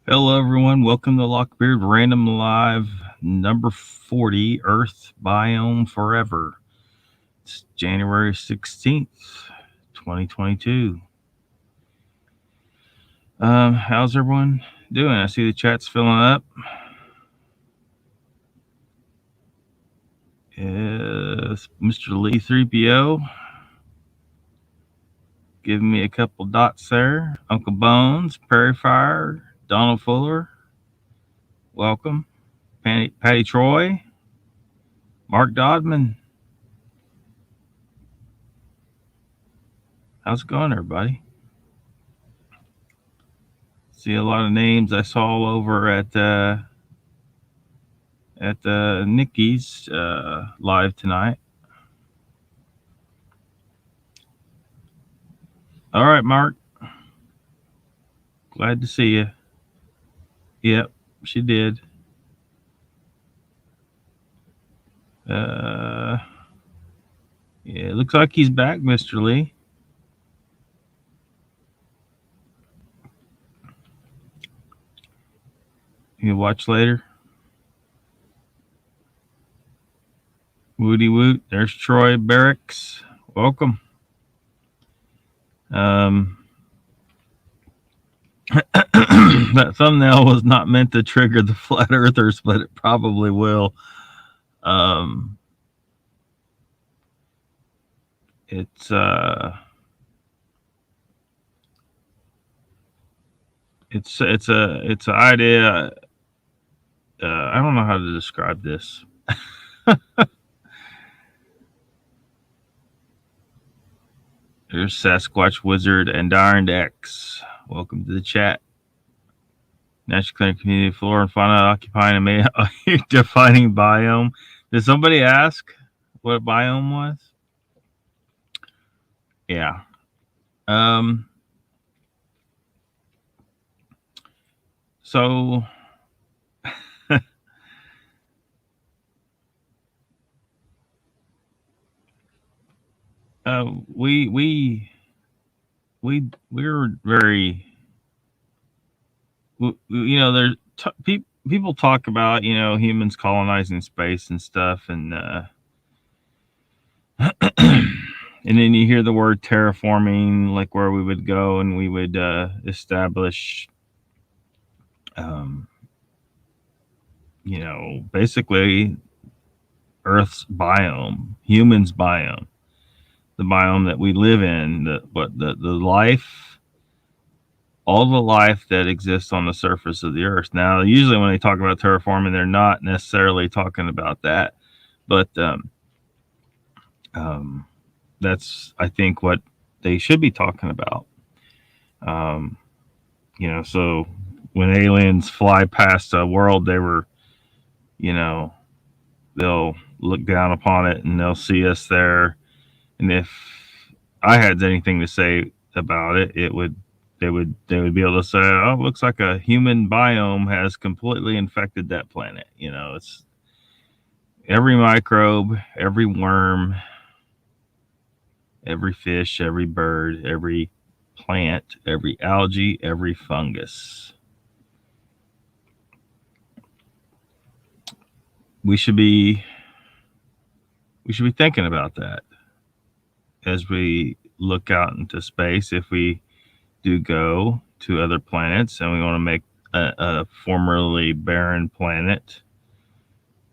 Hello, everyone. Welcome to Lockbeard Random Live number 40, Earth Biome Forever. It's January 16th, 2022. How's everyone doing? I see the chat's filling up. Mr. Lee 3PO giving me a couple dots there. Uncle Bones, Prairie Fire, Donald Fuller, welcome. Patty Troy, Mark Dodman. How's it going, everybody? See a lot of names I saw over at Nikki's live tonight. All right, Mark. Glad to see you. Yep, she did. Yeah, it looks like he's back, Mr. Lee. You watch later. Woody Woot. There's Troy Barracks. Welcome. That thumbnail was not meant to trigger the flat earthers, but it probably will. It's an idea. I don't know how to describe this. There's Sasquatch Wizard and Iron X. Welcome to the chat. National Clinic Community Flora and Fauna occupying a defining biome. Did somebody ask what a biome was? Yeah. So we're very, there's people talk about humans colonizing space and stuff, and and then you hear the word terraforming, like where we would go and we would establish basically Earth's biome, humans biome, the biome that we live in, the life, all the life that exists on the surface of the Earth. Now, usually when they talk about terraforming, they're not necessarily talking about that, but that's, I think, what they should be talking about. So when aliens fly past a world, they'll look down upon it and they'll see us there. And if I had anything to say about it, they would be able to say, "Oh, it looks like a human biome has completely infected that planet." It's every microbe, every worm, every fish, every bird, every plant, every algae, every fungus. We should be thinking about that as we look out into space. If we do go to other planets and we want to make a formerly barren planet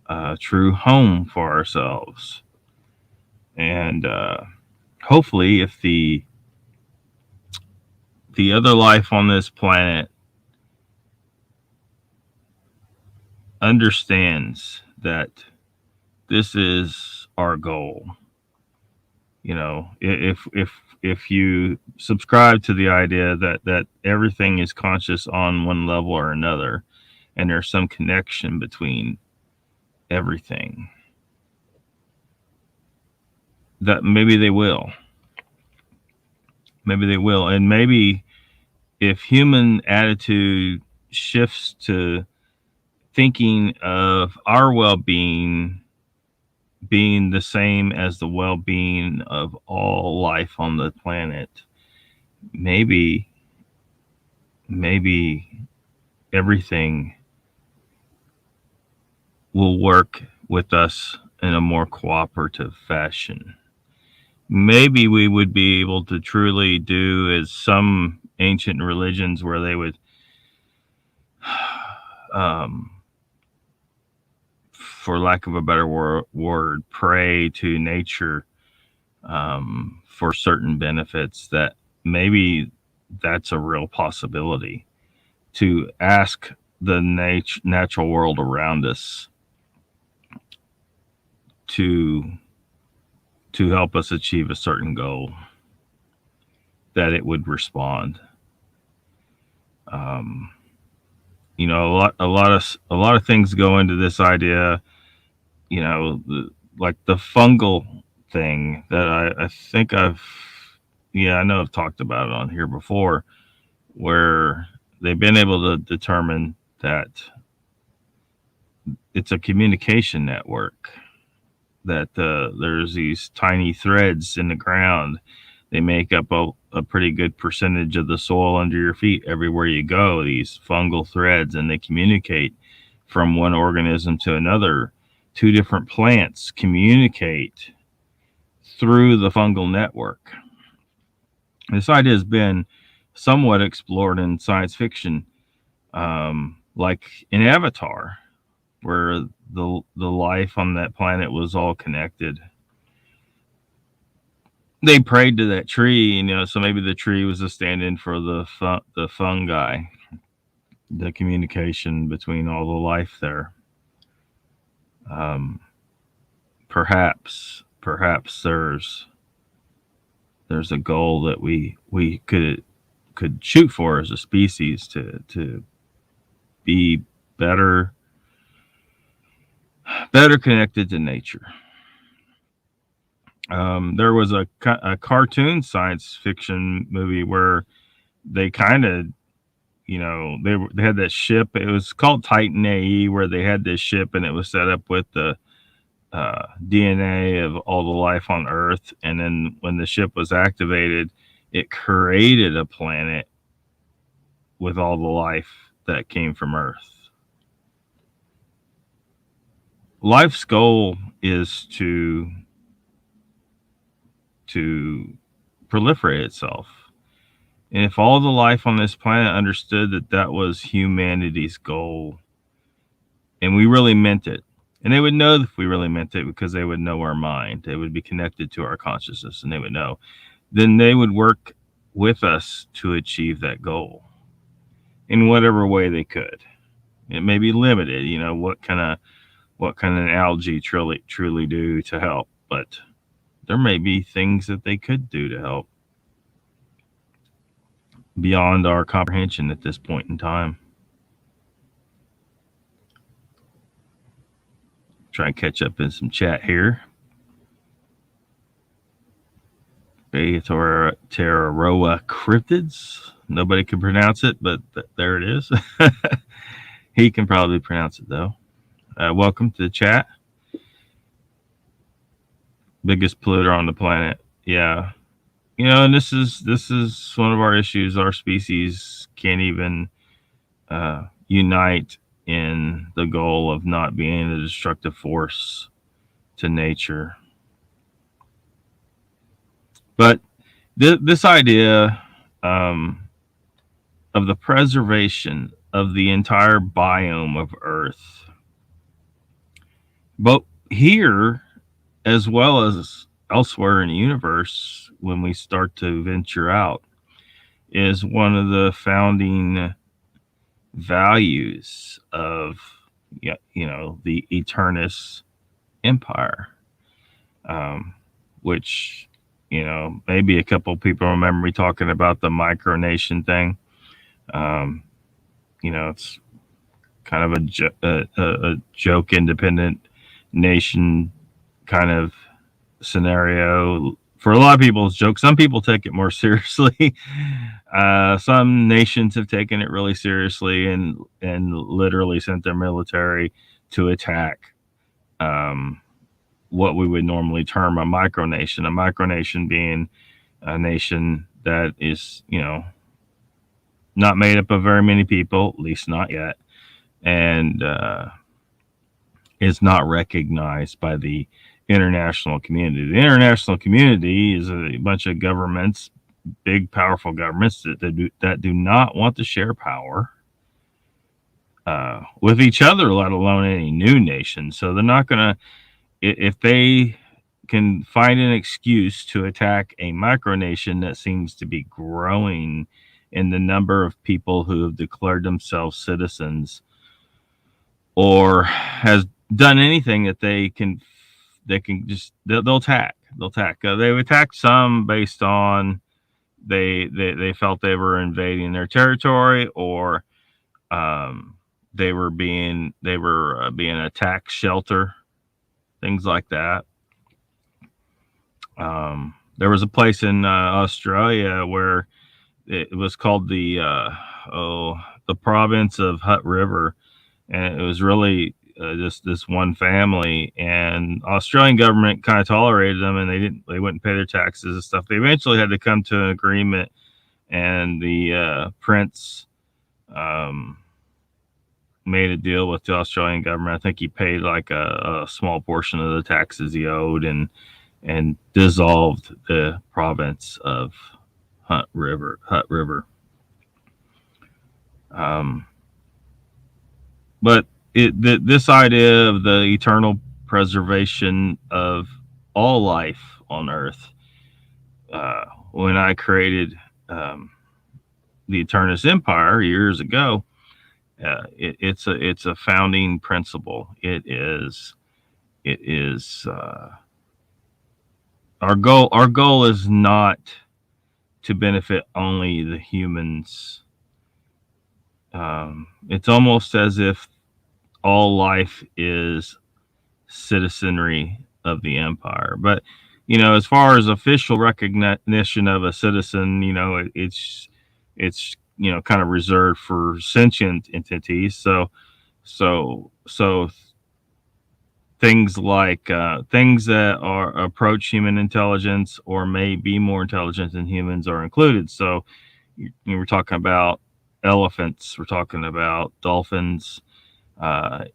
a true home for ourselves, and hopefully, if the other life on this planet understands that this is our goal. If you subscribe to the idea that everything is conscious on one level or another, and there's some connection between everything, that maybe they will. And maybe if human attitude shifts to thinking of our well-being being the same as the well-being of all life on the planet, maybe everything will work with us in a more cooperative fashion. Maybe we would be able to truly do as some ancient religions where they would, for lack of a better word, pray to nature for certain benefits. That maybe that's a real possibility, to ask the natural world around us to help us achieve a certain goal, that it would respond. You know, a lot of things go into this idea. You know, like the fungal thing that I think I know I've talked about it on here before, where they've been able to determine that it's a communication network, that there's these tiny threads in the ground. They make up a pretty good percentage of the soil under your feet everywhere you go, these fungal threads, and they communicate from one organism to another. Two different plants communicate through the fungal network. This idea has been somewhat explored in science fiction, like in Avatar, where the life on that planet was all connected. They prayed to that tree, you know, so maybe the tree was a stand-in for the fungi, the communication between all the life there. Perhaps there's a goal that we could shoot for as a species, to be better connected to nature. There was a cartoon science fiction movie where they kind of, you know, they had that ship. It was called Titan AE, where they had this ship and it was set up with the DNA of all the life on Earth. And then when the ship was activated, it created a planet with all the life that came from Earth. Life's goal is to proliferate itself. And if all the life on this planet understood that that was humanity's goal, and we really meant it, and they would know if we really meant it because they would know our mind, they would be connected to our consciousness, and they would know, then they would work with us to achieve that goal in whatever way they could. It may be limited, you know, what can an algae truly do to help, but there may be things that they could do to help beyond our comprehension at this point in time. Try and catch up in some chat here. Pteroa cryptids. Nobody can pronounce it, but there it is. He can probably pronounce it though. Welcome to the chat. Biggest polluter on the planet. Yeah. You know, and this is one of our issues. Our species can't even unite in the goal of not being a destructive force to nature. But this idea of the preservation of the entire biome of Earth, but here as well as elsewhere in the universe, when we start to venture out, is one of the founding values of, you know, the Eternus Empire, which, you know, maybe a couple people remember me talking about the micronation thing. You know, it's kind of a joke independent nation kind of scenario. For a lot of people, it's a joke. Some people take it more seriously. Some nations have taken it really seriously and literally sent their military to attack what we would normally term a micronation. A micronation being a nation that is, you know, not made up of very many people, at least not yet, and is not recognized by the international community. The international community is a bunch of governments, big, powerful governments that do not want to share power with each other, let alone any new nation. So they're not going to, if they can find an excuse to attack a micronation that seems to be growing in the number of people who have declared themselves citizens or has done anything that they'll attack. They've attacked some based on they felt they were invading their territory, or they were being attack shelter, things like that. There was a place in Australia where it was called the province of Hutt River, and it was really just this one family. And Australian government kind of tolerated them, and they wouldn't pay their taxes and stuff. They eventually had to come to an agreement, and the prince made a deal with the Australian government. I think he paid like a small portion of the taxes he owed, and dissolved the province of Hutt River. But this idea of the eternal preservation of all life on Earth, when I created the Eternus Empire years ago, it's a founding principle. It is our goal. Our goal is not to benefit only the humans. It's almost as if all life is citizenry of the empire. But, as far as official recognition of a citizen, it's kind of reserved for sentient entities. So things like things that approach human intelligence or may be more intelligent than humans are included. So we're talking about elephants, we're talking about dolphins,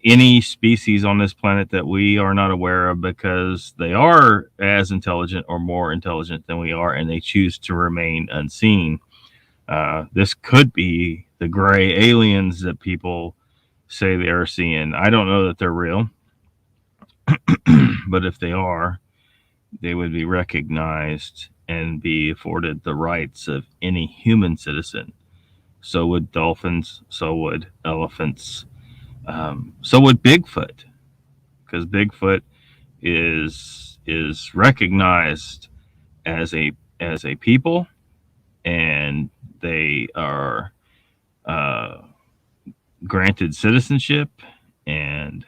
any species on this planet that we are not aware of because they are as intelligent or more intelligent than we are, and they choose to remain unseen. This could be the gray aliens that people say they are seeing. I don't know that they're real, but if they are, they would be recognized and be afforded the rights of any human citizen. So would dolphins, so would elephants, so would Bigfoot, because Bigfoot is recognized as a people, and they are granted citizenship and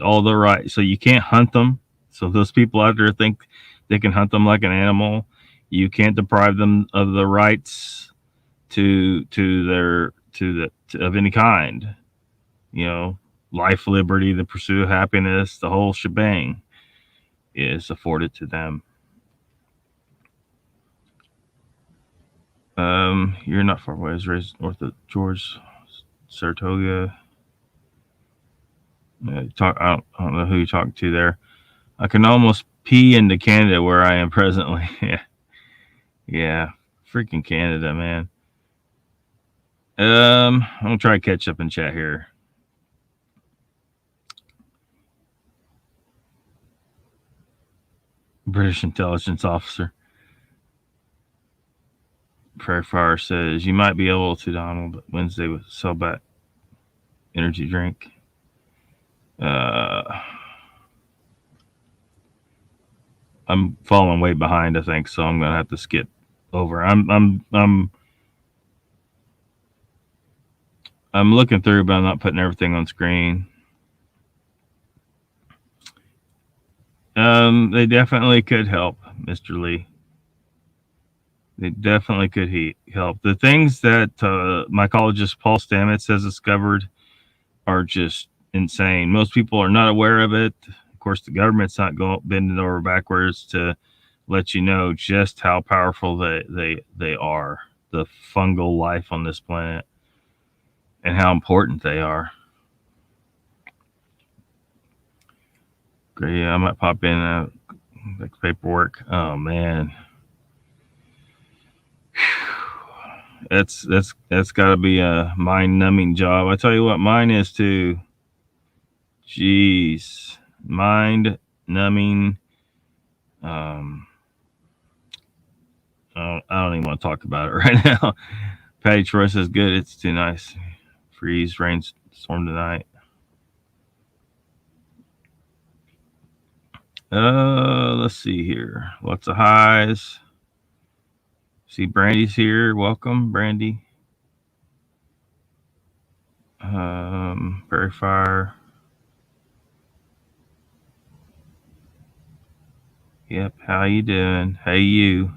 all the rights. So you can't hunt them. So those people out there think they can hunt them like an animal. You can't deprive them of the rights of any kind. Life, liberty, the pursuit of happiness, the whole shebang is afforded to them. You're not far away. I was raised north of George, Saratoga. I don't know who you're talking to there. I can almost pee into Canada where I am presently. Yeah, freaking Canada, man. I'm gonna try to catch up and chat here. British intelligence officer. Prairie Fire says you might be able to, Donald, Wednesday with Sellback energy drink. I'm falling way behind, I think, so I'm gonna have to skip over. I'm looking through, but I'm not putting everything on screen. They definitely could help, Mr. Lee. They definitely could help. The things that mycologist Paul Stamets has discovered are just insane. Most people are not aware of it. Of course, the government's not bending over backwards to let you know just how powerful they are. the fungal life on this planet and how important they are. Great, I might pop in like paperwork. Oh man, that's got to be a mind-numbing job. I tell you what, mine is too. Jeez, mind-numbing. I don't even want to talk about it right now. Patty Troy says, good, it's too nice. Freeze, rainstorm tonight. Let's see here. Lots of highs. See, Brandy's here. Welcome, Brandy. Prairie Fire. Yep, how you doing? Hey, you.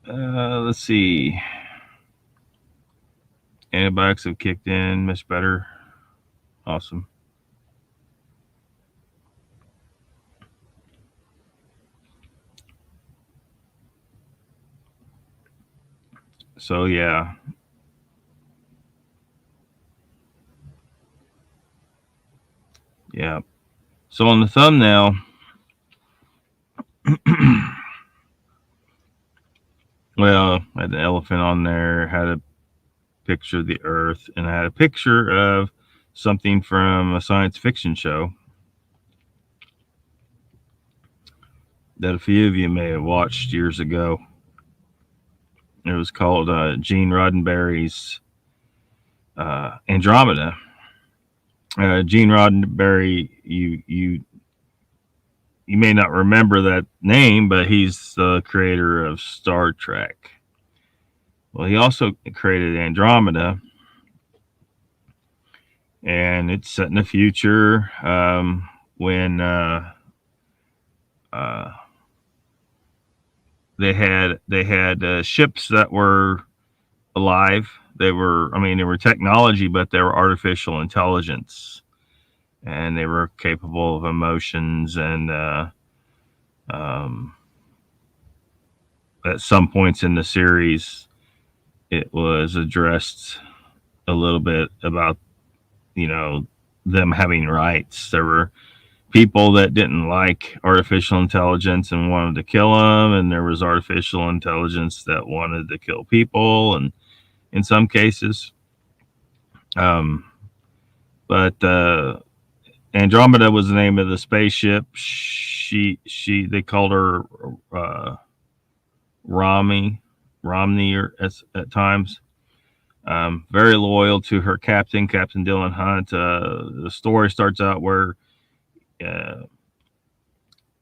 Let's see. Antibiotics have kicked in. Much better. Awesome. So, yeah. Yeah. So on the thumbnail, well, I had an elephant on there, had a picture of the Earth, and I had a picture of something from a science fiction show that a few of you may have watched years ago. It was called Gene Roddenberry's Andromeda. Gene Roddenberry, you may not remember that name, but he's the creator of Star Trek. Well, he also created Andromeda, and it's set in the future when they had ships that were alive. They were technology, but they were artificial intelligence, and they were capable of emotions. And at some points in the series, it was addressed a little bit about, them having rights. There were people that didn't like artificial intelligence and wanted to kill them, and there was artificial intelligence that wanted to kill people, and in some cases. But Andromeda was the name of the spaceship. They called her Romney at times. Very loyal to her captain, Captain Dylan Hunt. The story starts out where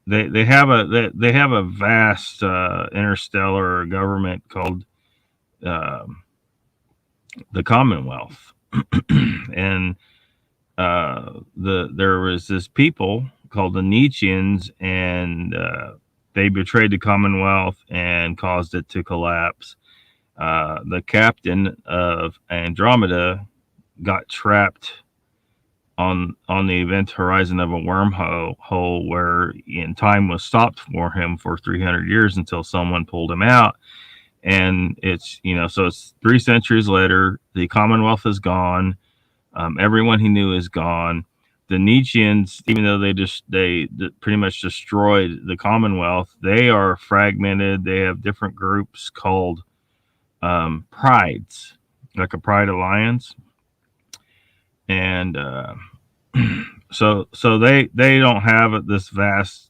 they have a vast interstellar government called the Commonwealth, and there was this people called the Nietzscheans, and they betrayed the Commonwealth and caused it to collapse. The captain of Andromeda got trapped on the event horizon of a wormhole where time was stopped for him for 300 years until someone pulled him out. And it's, so it's 3 centuries later, the Commonwealth is gone. Everyone he knew is gone. The Nietzscheans, even though they pretty much destroyed the Commonwealth, they are fragmented. They have different groups called prides, like a pride alliance. And so they don't have this vast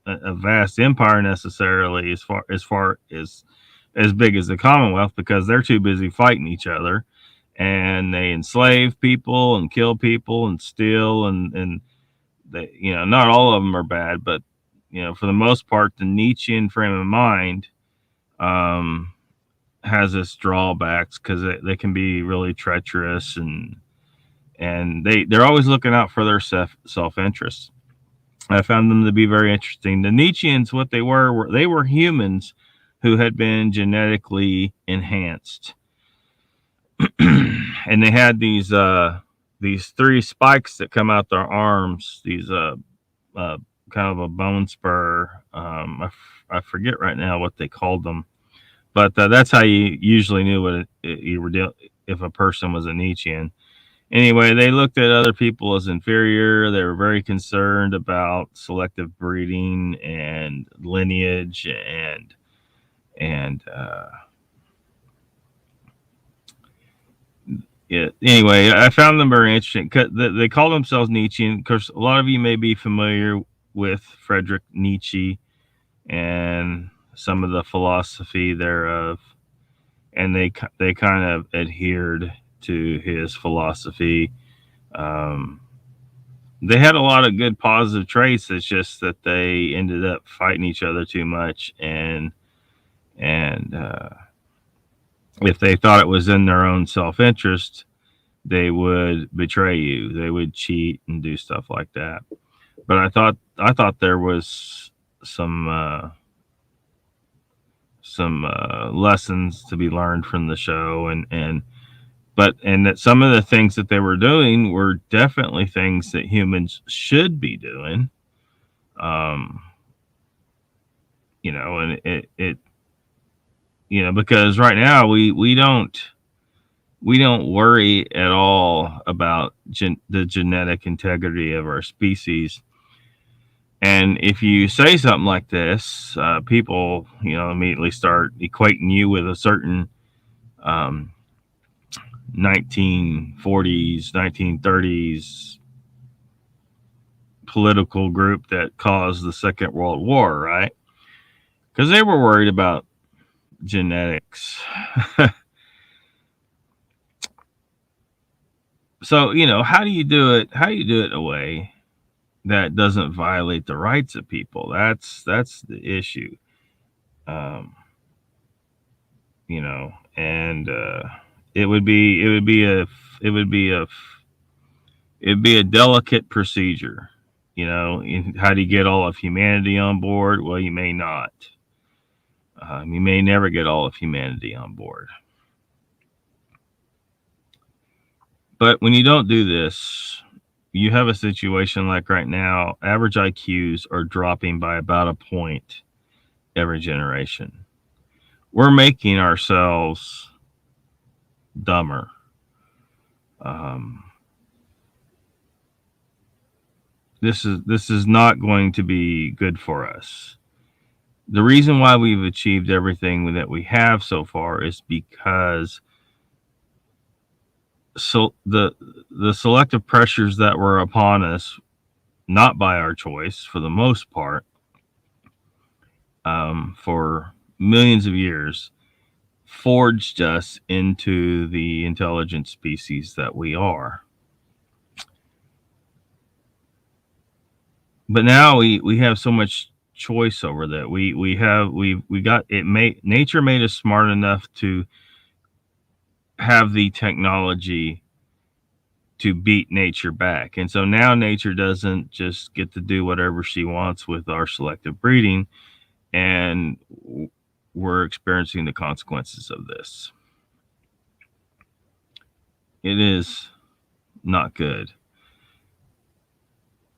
empire necessarily as far as big as the Commonwealth, because they're too busy fighting each other, and they enslave people and kill people and steal, and they, not all of them are bad, but for the most part, the Nietzschean frame of mind has its drawbacks, because they can be really treacherous, and they're always looking out for their self-interest. I found them to be very interesting. The Nietzscheans, what they were humans who had been genetically enhanced, and they had these 3 spikes that come out their arms, these kind of a bone spur. I forget right now what they called them, but that's how you usually knew what you were if a person was a Nietzschean. Anyway, they looked at other people as inferior. They were very concerned about selective breeding and lineage and yeah. Anyway, I found them very interesting. They call themselves Nietzschean. Of course, a lot of you may be familiar with Friedrich Nietzsche and some of the philosophy thereof, and they kind of adhered to his philosophy. Um, they had a lot of good positive traits. It's just that they ended up fighting each other too much, and if they thought it was in their own self interest, they would betray you. They would cheat and do stuff like that. But I thought there was some lessons to be learned from the show, and that some of the things that they were doing were definitely things that humans should be doing. Um, and it because right now we don't worry at all about the genetic integrity of our species. And if you say something like this, people, immediately start equating you with a certain um, 1940s, 1930s political group that caused the Second World War, right? Because they were worried about genetics. So, how do you do it? How do you do it in a way that doesn't violate the rights of people? That's the issue. Um, and it would be it would be a it'd be a delicate procedure. How do you get all of humanity on board? Well, you may not. You may never get all of humanity on board. But when you don't do this, you have a situation like right now, average IQs are dropping by about a point every generation. We're making ourselves dumber. This is not going to be good for us. The reason why we've achieved everything that we have so far is because the selective pressures that were upon us, not by our choice for the most part, for millions of years, forged us into the intelligent species that we are. But now we have so much choice over that. We got it made. Nature made us smart enough to have the technology to beat nature back. And so now nature doesn't just get to do whatever she wants with our selective breeding, and we're experiencing the consequences of this. It is not good.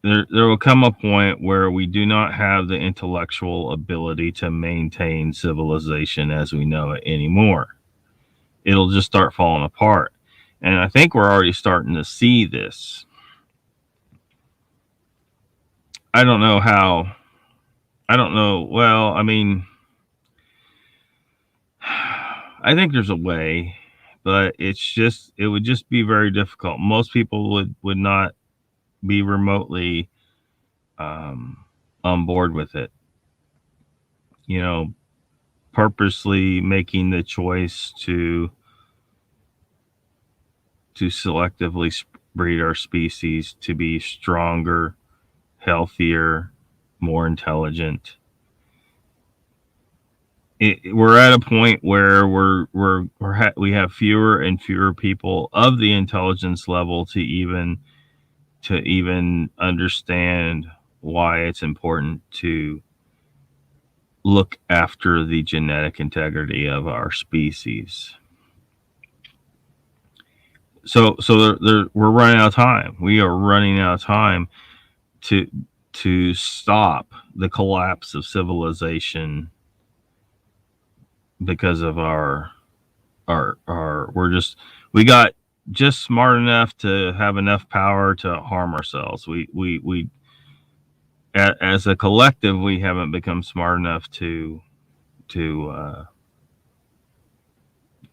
There will come a point where we do not have the intellectual ability to maintain civilization as we know it anymore. It'll just start falling apart. And I think we're already starting to see this. I don't know how. I don't know. Well, I mean, I think there's a way, but it would just be very difficult. Most people would not be remotely on board with it. Purposely making the choice to selectively breed our species to be stronger, healthier, more intelligent. We're at a point where we have fewer and fewer people of the intelligence level to even understand why it's important to look after the genetic integrity of our species. So we're running out of time. We are running out of time to stop the collapse of civilization because of our we got just smart enough to have enough power to harm ourselves. We as a collective, we haven't become smart enough to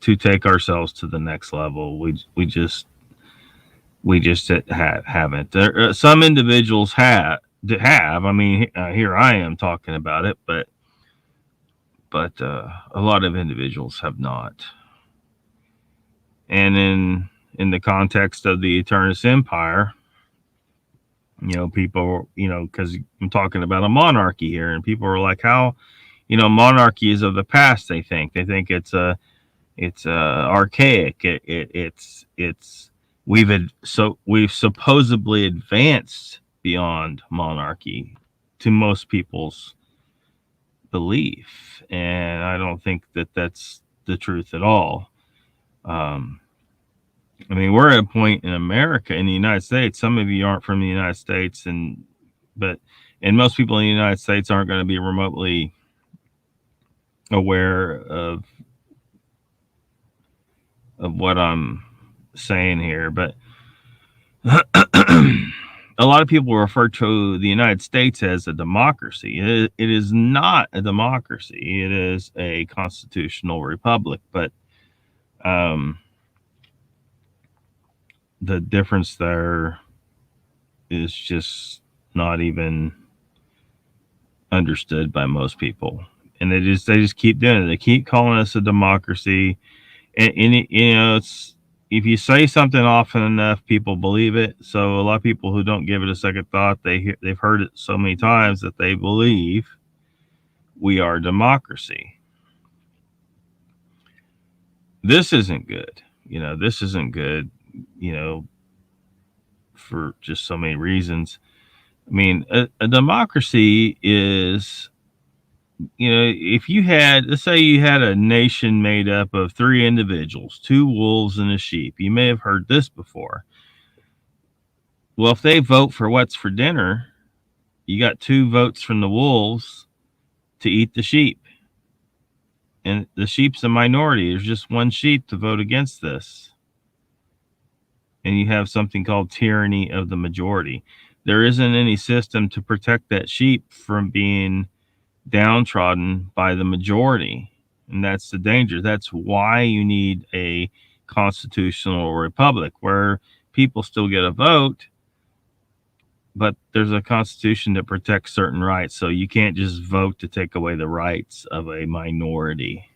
take ourselves to the next level. We just haven't. Some individuals have. I mean, here I am talking about it, but a lot of individuals have not. And in the context of the Eternus Empire, people, because I'm talking about a monarchy here, and people are like, how, monarchy is of the past. They think it's archaic. We've supposedly advanced beyond monarchy to most people's belief, and I don't think that that's the truth at all. I mean, we're at a point in America, in the United States. Some of you aren't from the United States, and most people in the United States aren't going to be remotely aware of what I'm saying here. But a lot of people refer to the United States as a democracy. It is not a democracy. It is a constitutional republic. But the difference there is just not even understood by most people, and they just keep doing it. They keep calling us a democracy, and it's, if you say something often enough, people believe it. So a lot of people who don't give it a second thought, they've heard it so many times that they believe we are a democracy. This isn't good. This isn't good. For just so many reasons. I mean, a democracy is, if you had, let's say you had a nation made up of 3 individuals, 2 wolves and a sheep. You may have heard this before. Well, if they vote for what's for dinner, you got 2 votes from the wolves to eat the sheep. And the sheep's a minority. There's just 1 sheep to vote against this. And you have something called tyranny of the majority. There isn't any system to protect that sheep from being downtrodden by the majority. And that's the danger. That's why you need a constitutional republic where people still get a vote, but there's a constitution that protects certain rights. So you can't just vote to take away the rights of a minority.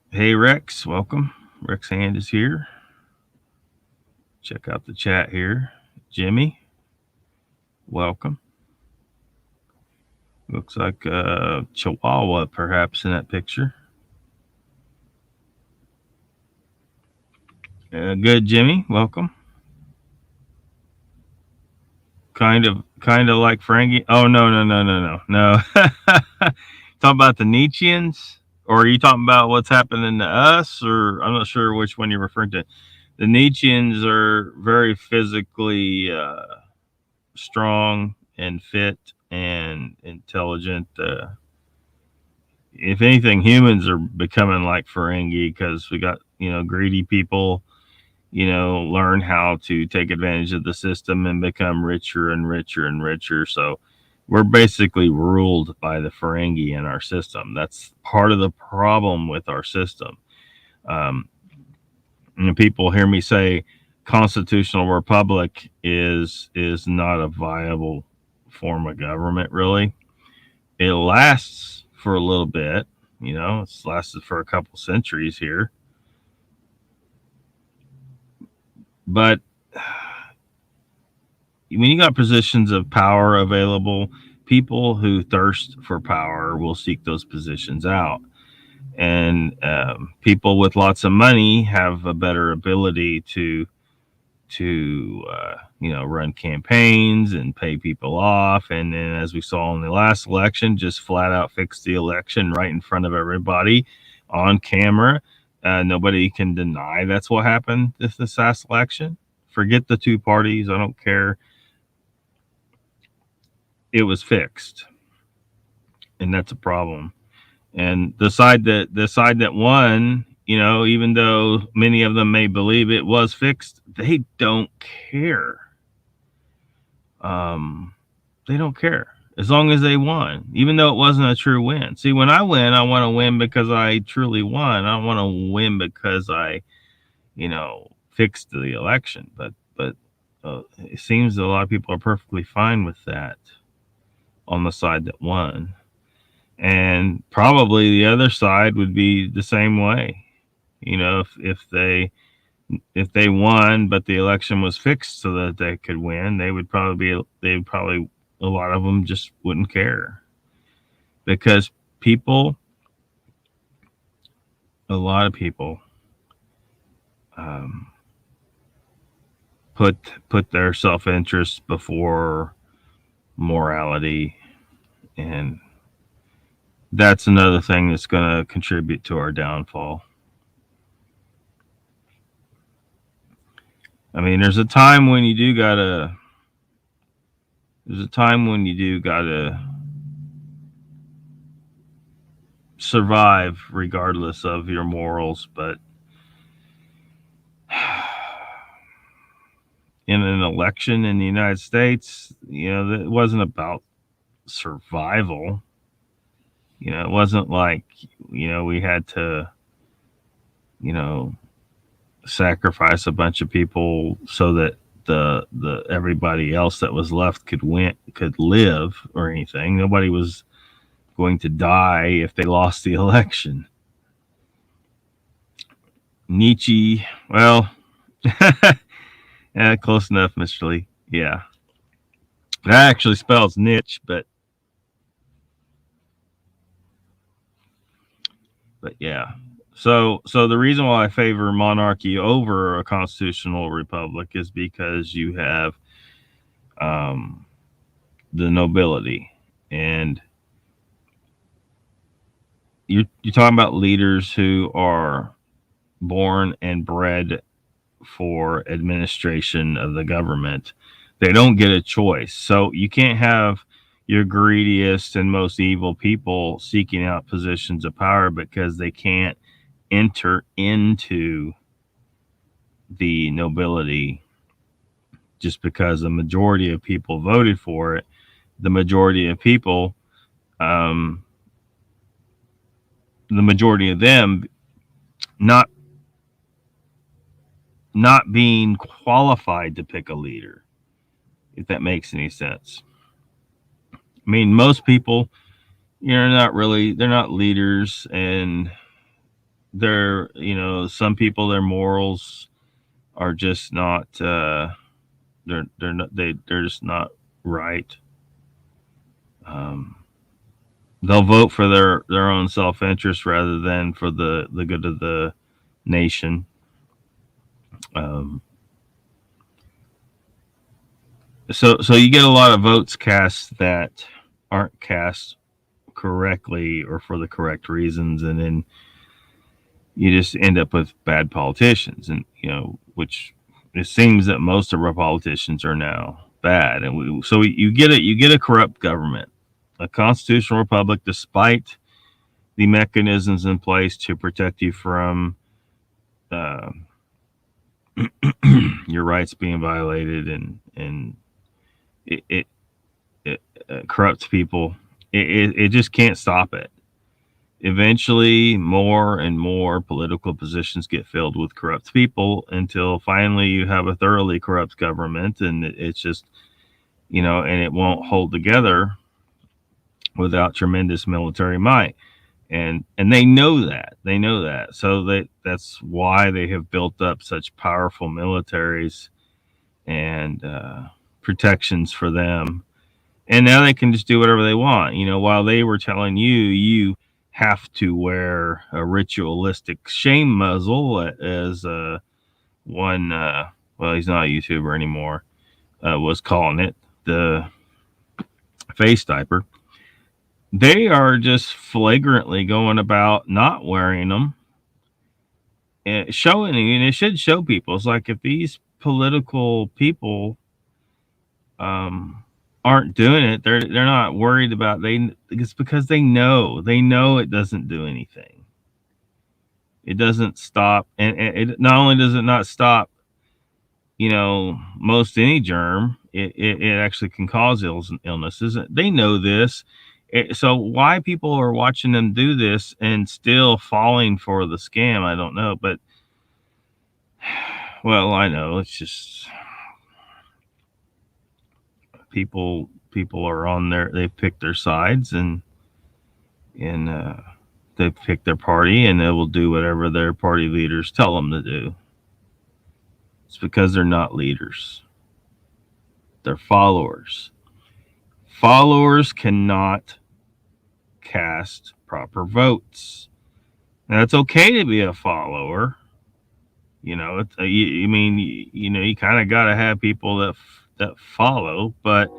Hey, Rex, welcome. Rex Hand is here. Check out the chat here. Jimmy, welcome. Looks like a Chihuahua, perhaps, in that picture. Good, Jimmy, welcome. Kind of like Ferengi. Oh, no. Talking about the Nietzscheans? Or are you talking about what's happening to us? Or I'm not sure which one you're referring to. The Nietzscheans are very physically strong and fit and intelligent. If anything, humans are becoming like Ferengi because we got, greedy people, learn how to take advantage of the system and become richer and richer and richer. So we're basically ruled by the Ferengi in our system. That's part of the problem with our system. And people hear me say constitutional republic is not a viable form of government, really. It lasts for a little bit, it's lasted for a couple centuries here. But when you got positions of power available, people who thirst for power will seek those positions out. And people with lots of money have a better ability to run campaigns and pay people off. And then, as we saw in the last election, just flat out fix the election right in front of everybody on camera. Nobody can deny that's what happened this last election. Forget the two parties. I don't care. It was fixed, and that's a problem. And the side that won, even though many of them may believe it was fixed, they don't care. They don't care as long as they won, even though it wasn't a true win. See, when I win, I want to win because I truly won. I don't want to win because I, fixed the election. But it seems that a lot of people are perfectly fine with that on the side that won. And probably the other side would be the same way. If they won, but the election was fixed so that they could win, a lot of them just wouldn't care, because a lot of people put their self-interest before morality, and that's another thing that's going to contribute to our downfall. I mean, there's a time when you do gotta survive regardless of your morals, but in an election in the United States, it wasn't about survival. It wasn't like, we had to, sacrifice a bunch of people so that the everybody else that was left could live or anything. Nobody was going to die if they lost the election. Nietzsche, well, yeah, close enough, Mr. Lee. Yeah, that actually spells niche, but yeah. So the reason why I favor monarchy over a constitutional republic is because you have the nobility, and you're talking about leaders who are born and bred for administration of the government. They don't get a choice. So you can't have your greediest and most evil people seeking out positions of power because they can't enter into the nobility just because the majority of people voted for it. The majority of people, the majority of them not being qualified to pick a leader, if that makes any sense. I mean, most people, they're not leaders, and they're, some people, their morals are just not, they're just not right. They'll vote for their own self-interest rather than for the good of the nation. So you get a lot of votes cast that aren't cast correctly or for the correct reasons, and then you just end up with bad politicians, and which it seems that most of our politicians are now bad, and so you get a corrupt government, a constitutional republic, despite the mechanisms in place to protect you from your rights being violated, and it corrupts people. It just can't stop it. Eventually, more and more political positions get filled with corrupt people until finally you have a thoroughly corrupt government, and it's just, and it won't hold together without tremendous military might. And they know that. So that's why they have built up such powerful militaries and protections for them. And now they can just do whatever they want. While they were telling you have to wear a ritualistic shame muzzle, as one, well, he's not a YouTuber anymore, was calling it, the face diaper. They are just flagrantly going about not wearing them showing, and it should show people. It's like if these political people aren't doing it, they're not worried about it's because they know it doesn't do anything. It doesn't stop, and it not only does it not stop, most any germ, it actually can cause illnesses. They know this. So why people are watching them do this and still falling for the scam, I don't know. But well, I know it's just people are on there. They've picked their sides, and they've picked their party, and they will do whatever their party leaders tell them to do. It's because they're not leaders. They're followers. Followers cannot cast proper votes. Now, it's okay to be a follower. You mean, you kind of got to have people that follow, but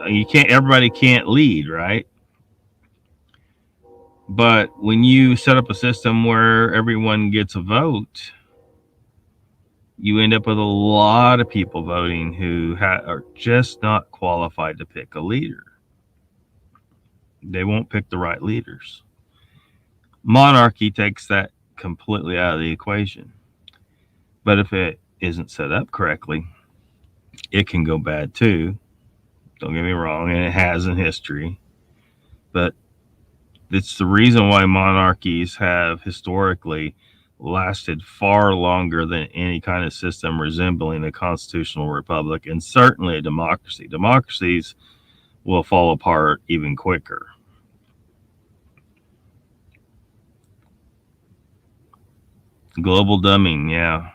you can't. Everybody can't lead, right? But when you set up a system where everyone gets a vote, you end up with a lot of people voting who are just not qualified to pick a leader. They won't pick the right leaders. Monarchy takes that completely out of the equation. But if it isn't set up correctly, it can go bad too. Don't get me wrong, and it has in history. But it's the reason why monarchies have historically lasted far longer than any kind of system resembling a constitutional republic, and certainly a democracy. Democracies will fall apart even quicker. Global dumbing, yeah.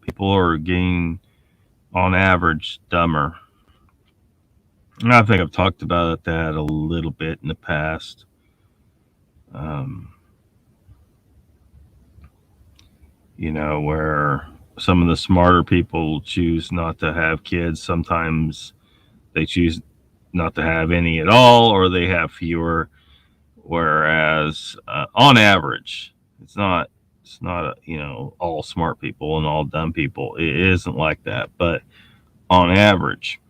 People are getting, on average, dumber. And I think I've talked about that a little bit in the past. Where some of the smarter people choose not to have kids. Sometimes they choose not to have any at all, or they have fewer. Whereas, on average, it's not all smart people and all dumb people. It isn't like that, but on average.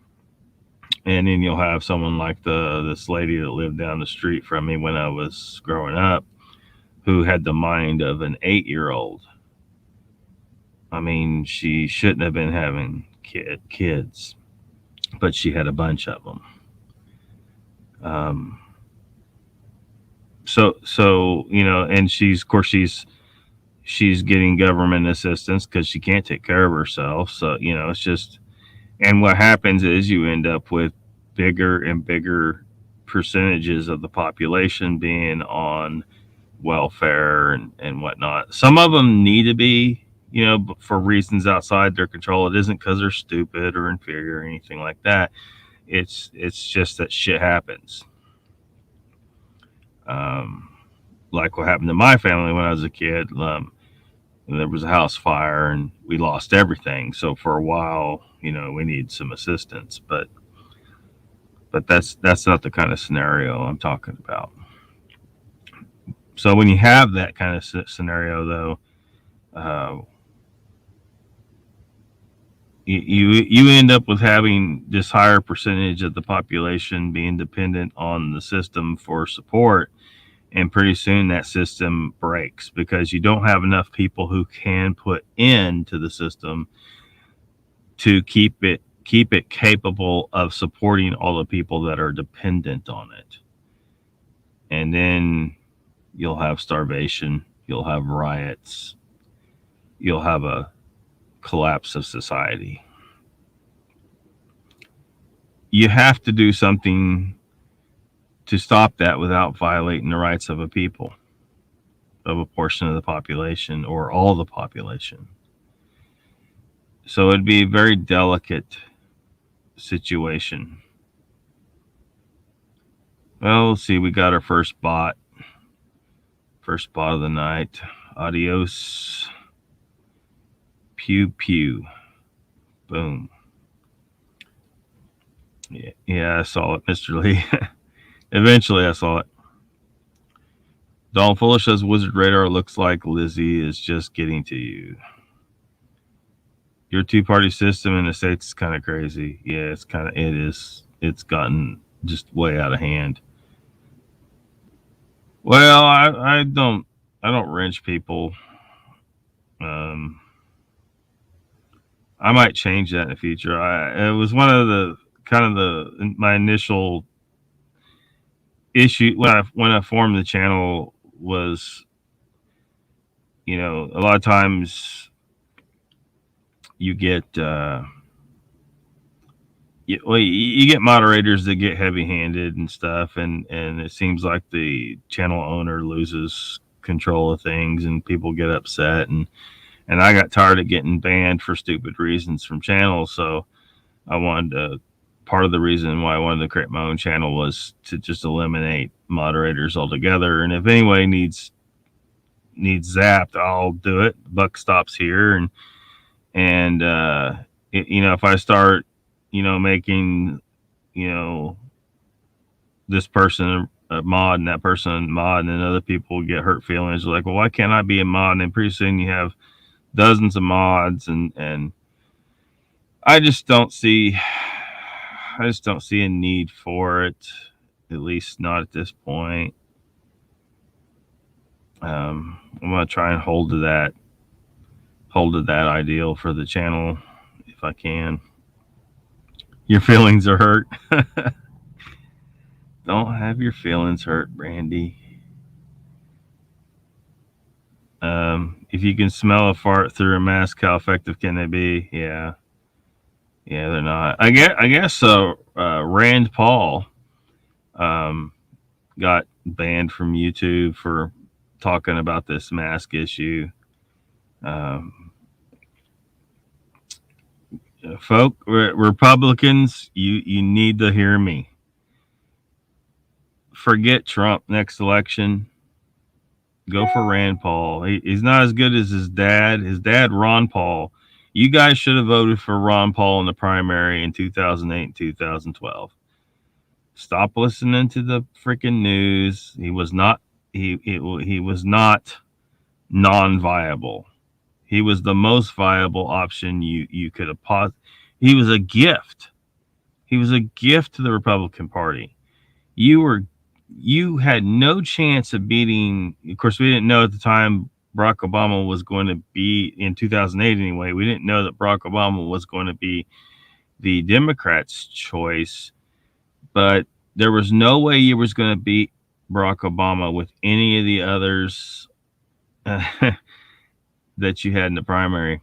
And then you'll have someone like this lady that lived down the street from me when I was growing up, who had the mind of an 8-year-old. I mean, she shouldn't have been having kids, but she had a bunch of them. So and she's getting government assistance because she can't take care of herself. So it's just, and what happens is you end up with bigger and bigger percentages of the population being on welfare and whatnot. Some of them need to be, for reasons outside their control. It isn't because they're stupid or inferior or anything like that. It's just that shit happens. Like what happened to my family when I was a kid. There was a house fire and we lost everything. So for a while, we needed some assistance, but that's not the kind of scenario I'm talking about. So when you have that kind of scenario, though, you end up with having this higher percentage of the population being dependent on the system for support, and pretty soon that system breaks because you don't have enough people who can put into the system to keep it capable of supporting all the people that are dependent on it. And then you'll have starvation, you'll have riots, you'll have a collapse of society. You have to do something to stop that without violating the rights of a people, of a portion of the population, or all the population. So it'd be a very delicate situation. Well, let's see, we got our first bot of the night. Adios. Pew pew. Boom. Yeah, I saw it, Mr. Lee. Eventually I saw it. Dawn Fuller says Wizard Radar looks like Lizzie is just getting to you. Your two-party system in the States is kind of crazy. Yeah, it is. It's gotten just way out of hand. Well, I don't wrench people. I might change that in the future. It was one of the my initial issue when I formed the channel was, a lot of times you get you get moderators that get heavy-handed and stuff, and it seems like the channel owner loses control of things, and people get upset, and I got tired of getting banned for stupid reasons from channels, so I wanted to. Part of the reason why I wanted to create my own channel was to just eliminate moderators altogether, and if anybody needs zapped, I'll do it. Buck stops here, and if I start, making, this person a mod and that person a mod, and then other people get hurt feelings like, well, why can't I be a mod? And pretty soon you have dozens of mods, and I just don't see a need for it, at least not at this point. I'm gonna try and hold to that ideal for the channel if I can. Your feelings are hurt. Don't have your feelings hurt, Brandy. If you can smell a fart through a mask, how effective can they be? Yeah, they're not. I guess Rand Paul got banned from YouTube for talking about this mask issue. Republicans, you need to hear me. Forget Trump next election. Go for Rand Paul. He's not as good as his dad. His dad, Ron Paul. You guys should have voted for Ron Paul in the primary in 2008 and 2012. Stop listening to the freaking news. He was not. He was not non-viable. He was the most viable option you could have possibly. He was a gift. He was a gift to the Republican Party. You had no chance of beating. Of course, we didn't know at the time Barack Obama was going to be, in 2008 anyway. We didn't know that Barack Obama was going to be the Democrats' choice, but there was no way you was going to beat Barack Obama with any of the others that you had in the primary.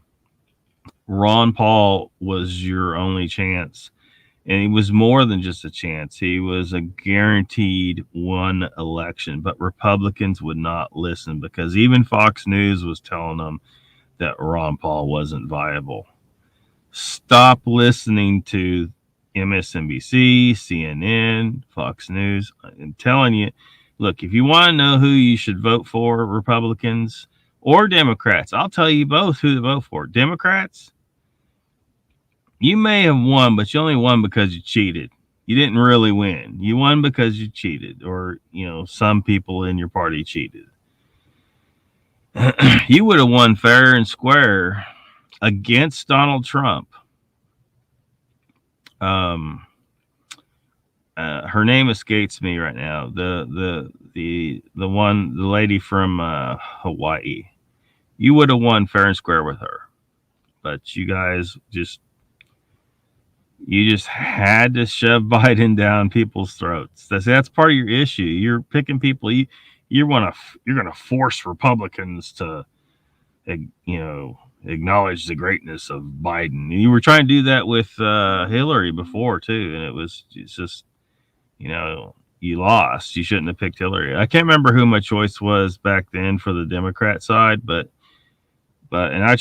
Ron Paul was your only chance. And he was more than just a chance. He was a guaranteed one election. But Republicans would not listen because even Fox News was telling them that Ron Paul wasn't viable. Stop listening to MSNBC, CNN, Fox News. I'm telling you, look, if you want to know who you should vote for, Republicans or Democrats, I'll tell you both who to vote for. Democrats, you may have won, but you only won because you cheated. You didn't really win. You won because you cheated, or, some people in your party cheated. You would have won fair and square against Donald Trump. Her name escapes me right now. The lady from Hawaii. You would have won fair and square with her, but you guys just had to shove Biden down people's throats. That's part of your issue. You're picking people. You're going to force Republicans to, acknowledge the greatness of Biden. You were trying to do that with Hillary before too, and it's just, you lost. You shouldn't have picked Hillary. I can't remember who my choice was back then for the Democrat side, but I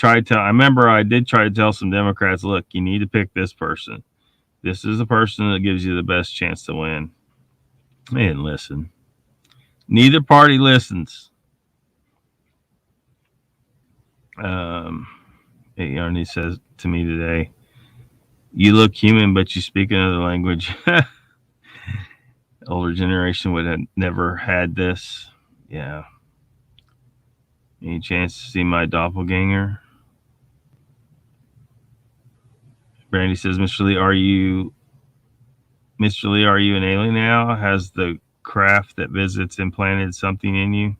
remember I did try to tell some Democrats, look, you need to pick this person. This is the person that gives you the best chance to win. They didn't listen. Neither party listens. Yarny says to me today, you look human, but you speak another language. Older generation would have never had this. Yeah. Any chance to see my doppelganger? Brandy says, Mr. Lee, are you an alien now? Has the craft that visits implanted something in you?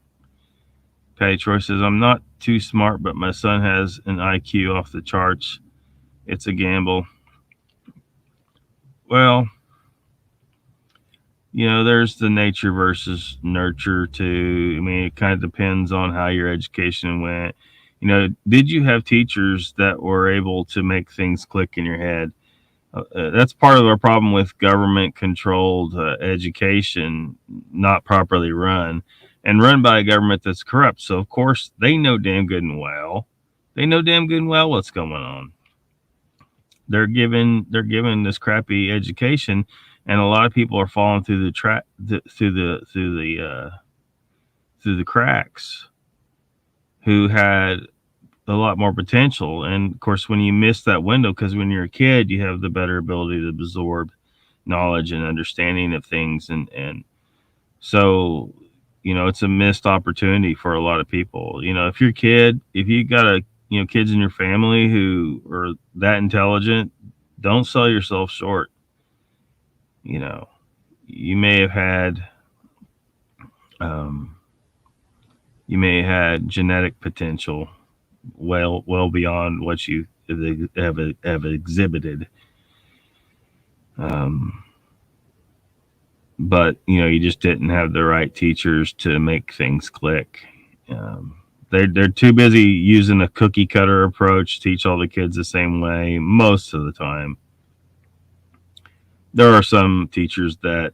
Patty Troy says, I'm not too smart, but my son has an IQ off the charts. It's a gamble. Well, there's the nature versus nurture too. I mean, it kind of depends on how your education went. Did you have teachers that were able to make things click in your head? That's part of our problem with government controlled education, not properly run and run by a government that's corrupt. So of course they know damn good and well what's going on. They're given this crappy education, and a lot of people are falling through the cracks who had a lot more potential. And of course, when you miss that window, because when you're a kid, you have the better ability to absorb knowledge and understanding of things, and so it's a missed opportunity for a lot of people. If you got kids in your family who are that intelligent, don't sell yourself short. You may have had genetic potential well beyond what you have exhibited. But you just didn't have the right teachers to make things click. They're too busy using a cookie cutter approach, teach all the kids the same way most of the time. There are some teachers that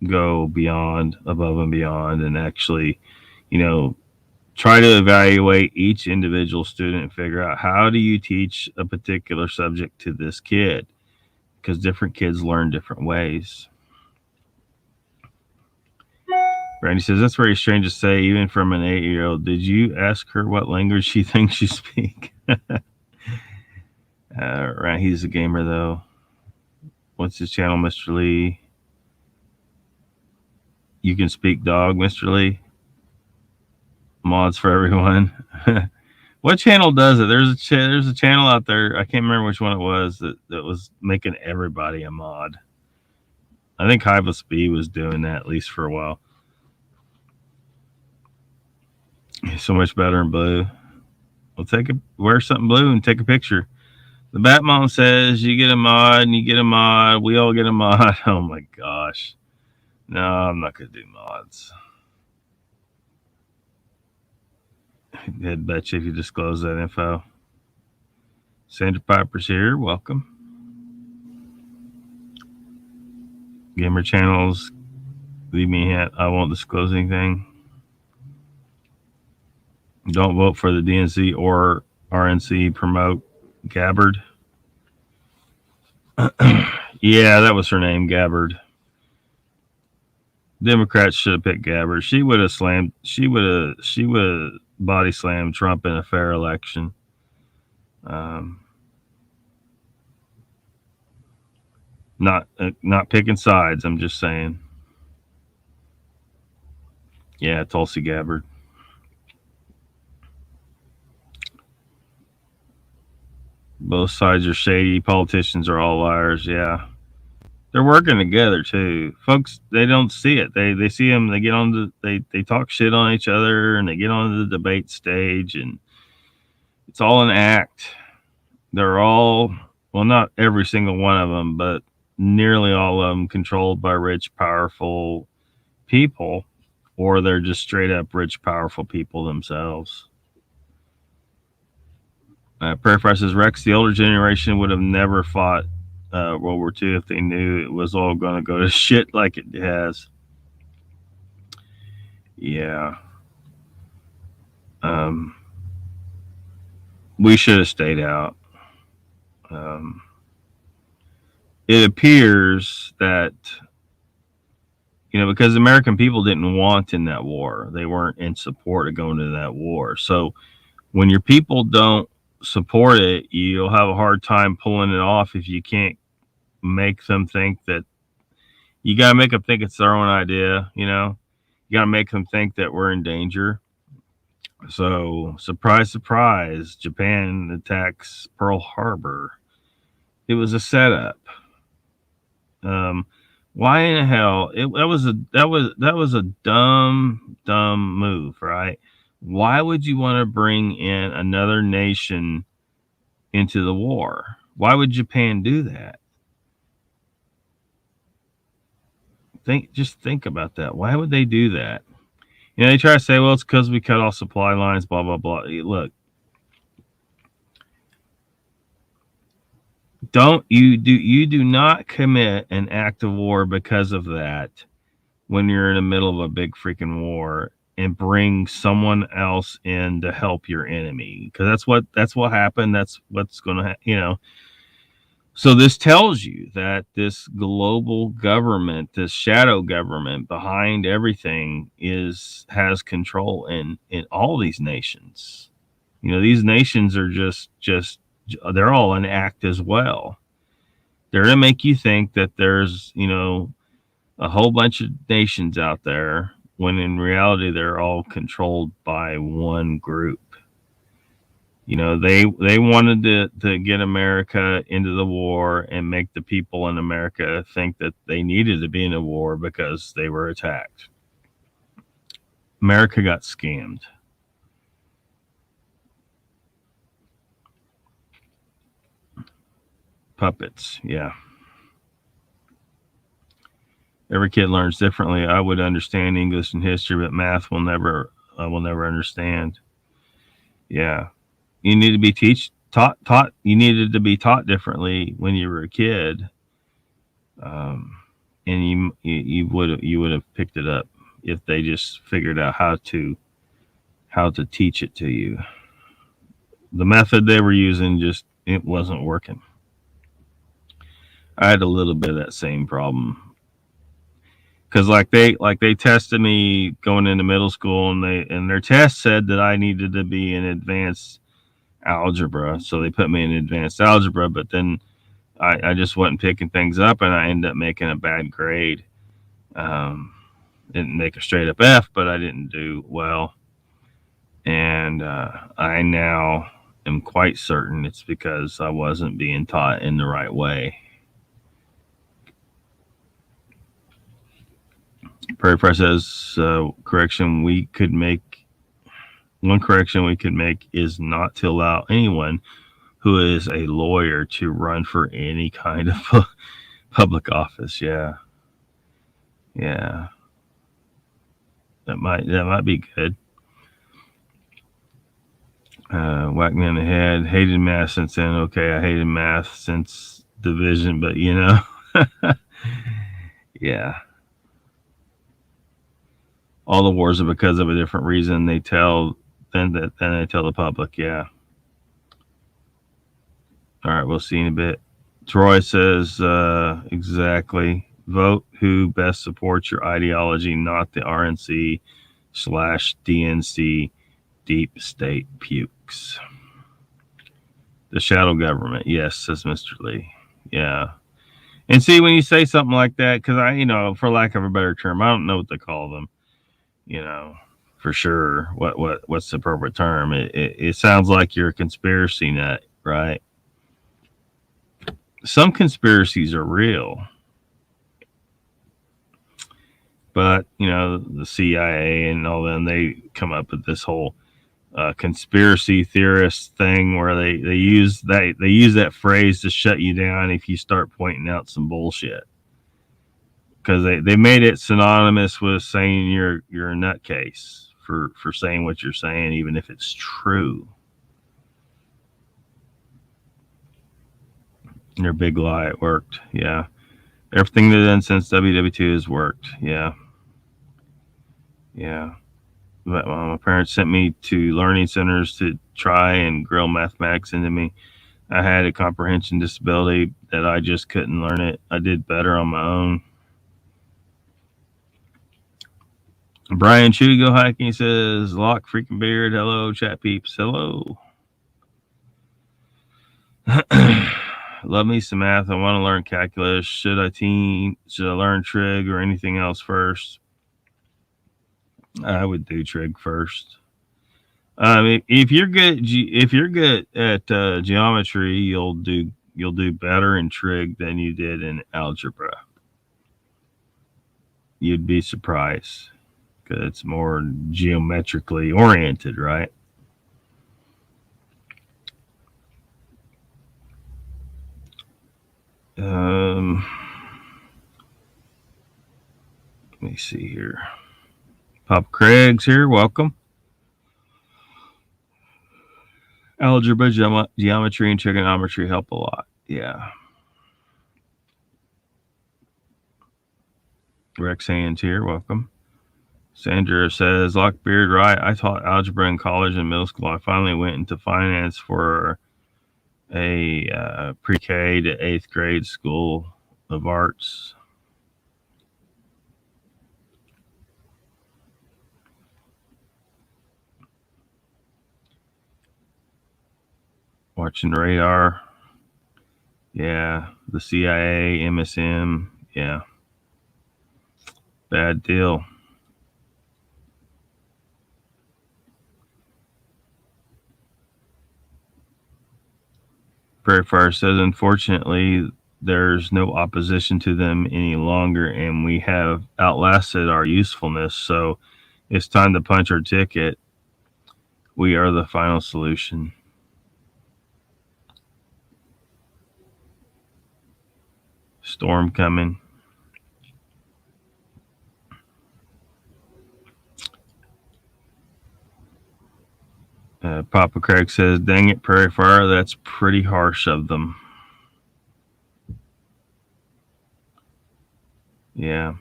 go above and beyond, and actually, try to evaluate each individual student and figure out, how do you teach a particular subject to this kid? Because different kids learn different ways. Randy says, that's very strange to say, even from an 8-year-old. Did you ask her what language she thinks you speak? Right, he's a gamer, though. What's his channel, Mr. Lee? You can speak dog, Mr. Lee. Mods for everyone. What channel does it? There's a channel out there. I can't remember which one it was that was making everybody a mod. I think Hiveless B was doing that, at least for a while. So much better in blue. We'll wear something blue and take a picture. The Bat Mom says, you get a mod and you get a mod. We all get a mod. Oh my gosh. No, I'm not going to do mods. I'd bet you if you disclose that info. Sandra Piper's here. Welcome. Gamer channels. Leave me a hat. I won't disclose anything. Don't vote for the DNC or RNC. Promote Gabbard. Yeah, that was her name, Gabbard. Democrats should have picked Gabbard. She would have body slammed Trump in a fair election. Not picking sides. I'm just saying. Yeah, Tulsi Gabbard. Both sides are shady. Politicians are all liars. Yeah. They're working together too. Folks, they don't see it. They see them, they get on they talk shit on each other, and they get on the debate stage, and it's all an act. They're all, well, not every single one of them, but nearly all of them controlled by rich, powerful people, or they're just straight up rich, powerful people themselves. Prayer Fry says, Rex, the older generation would have never fought World War II if they knew it was all going to go to shit like it has. Yeah. We should have stayed out. It appears that, because the American people didn't want in that war. They weren't in support of going to that war. So when your people don't support it, you'll have a hard time pulling it off if you can't make them think that, you got to make them think it's their own idea, You got to make them think that we're in danger. So, surprise, surprise, Japan attacks Pearl Harbor. It was a setup. Why in the hell? That was a dumb move, right? Why would you want to bring in another nation into the war? Why would Japan do that? Just think about that. Why would they do that? You know, they try to say, well, it's because we cut off supply lines, blah blah blah. Look, you do not commit an act of war because of that when you're in the middle of a big freaking war and bring someone else in to help your enemy, because that's what happened. That's what's going to so this tells you that this global government, this shadow government behind everything has control in all these nations. These nations are just they're all an act as well. They're going to make you think that there's, a whole bunch of nations out there when in reality they're all controlled by one group. They wanted to get America into the war and make the people in America think that they needed to be in a war because they were attacked. America got scammed. Puppets, yeah. Every kid learns differently. I would understand English and history, but math I will never understand. Yeah. You need to be taught. You needed to be taught differently when you were a kid, and you would have picked it up if they just figured out how to teach it to you. The method they were using it wasn't working. I had a little bit of that same problem because they tested me going into middle school, and their test said that I needed to be in advanced algebra, so they put me in advanced algebra, but then I just wasn't picking things up, and I ended up making a bad grade. Didn't make a straight up F, but I didn't do well, and I now am quite certain it's because I wasn't being taught in the right way. Prairie Press says one correction we could make is not to allow anyone who is a lawyer to run for any kind of public office. Yeah. That might be good. Whack me in the head. Hated math since then. Okay, I hated math since division, but yeah. All the wars are because of a different reason. They tell the public. Yeah. All right, we'll see in a bit. Troy says exactly. Vote who best supports your ideology, not the RNC/DNC deep state pukes. The shadow government. Yes, says Mr. Lee. Yeah. And see, when you say something like that, because for lack of a better term, I don't know what to call them. For sure, what's the appropriate term? It sounds like you're a conspiracy nut, right? Some conspiracies are real, but the CIA and all them, they come up with this whole conspiracy theorist thing where they use that phrase to shut you down if you start pointing out some bullshit, because they made it synonymous with saying you're a nutcase for saying what you're saying, even if it's true. Their big lie, it worked. Yeah. Everything they've done since WW2 has worked. Yeah. But my parents sent me to learning centers to try and grill mathematics into me. I had a comprehension disability that I just couldn't learn it. I did better on my own. Brian Chewy Go Hiking says, Lock freaking beard. Hello, chat peeps. Hello. Love me some math. I want to learn calculus. Should I learn trig or anything else first? I would do trig first. If you're good at geometry, you'll do better in trig than you did in algebra. You'd be surprised because it's more geometrically oriented, right? Let me see here. Pop Craig's here. Welcome. Algebra, geometry, and trigonometry help a lot. Yeah. Rex Hands here. Welcome. Sandra says, Lockbeard, right? I taught algebra in college and middle school. I finally went into finance for a pre-K to 8th grade school of arts. Watching radar. Yeah. The CIA, MSM. Yeah. Bad deal. Prairie Fire says, unfortunately, there's no opposition to them any longer, and we have outlasted our usefulness. So it's time to punch our ticket. We are the final solution. Storm coming. Papa Craig says, dang it, Prairie Fire, that's pretty harsh of them. Yeah.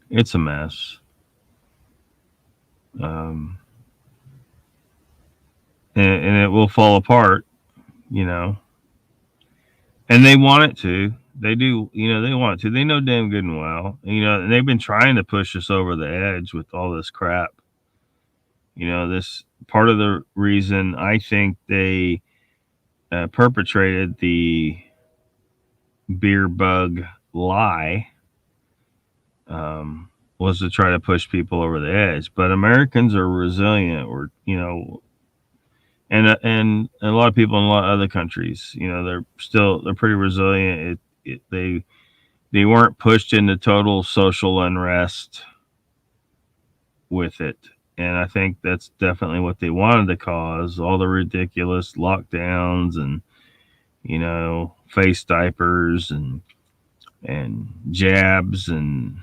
It's a mess. And it will fall apart, you know. And they want it to. They do, they want it to. They know damn good and well. And they've been trying to push us over the edge with all this crap. This part of the reason I think they perpetrated the beer bug lie was to try to push people over the edge. But Americans are resilient, and a lot of people in a lot of other countries, they're pretty resilient. They weren't pushed into total social unrest with it. And I think that's definitely what they wanted to cause, all the ridiculous lockdowns and, face diapers and jabs and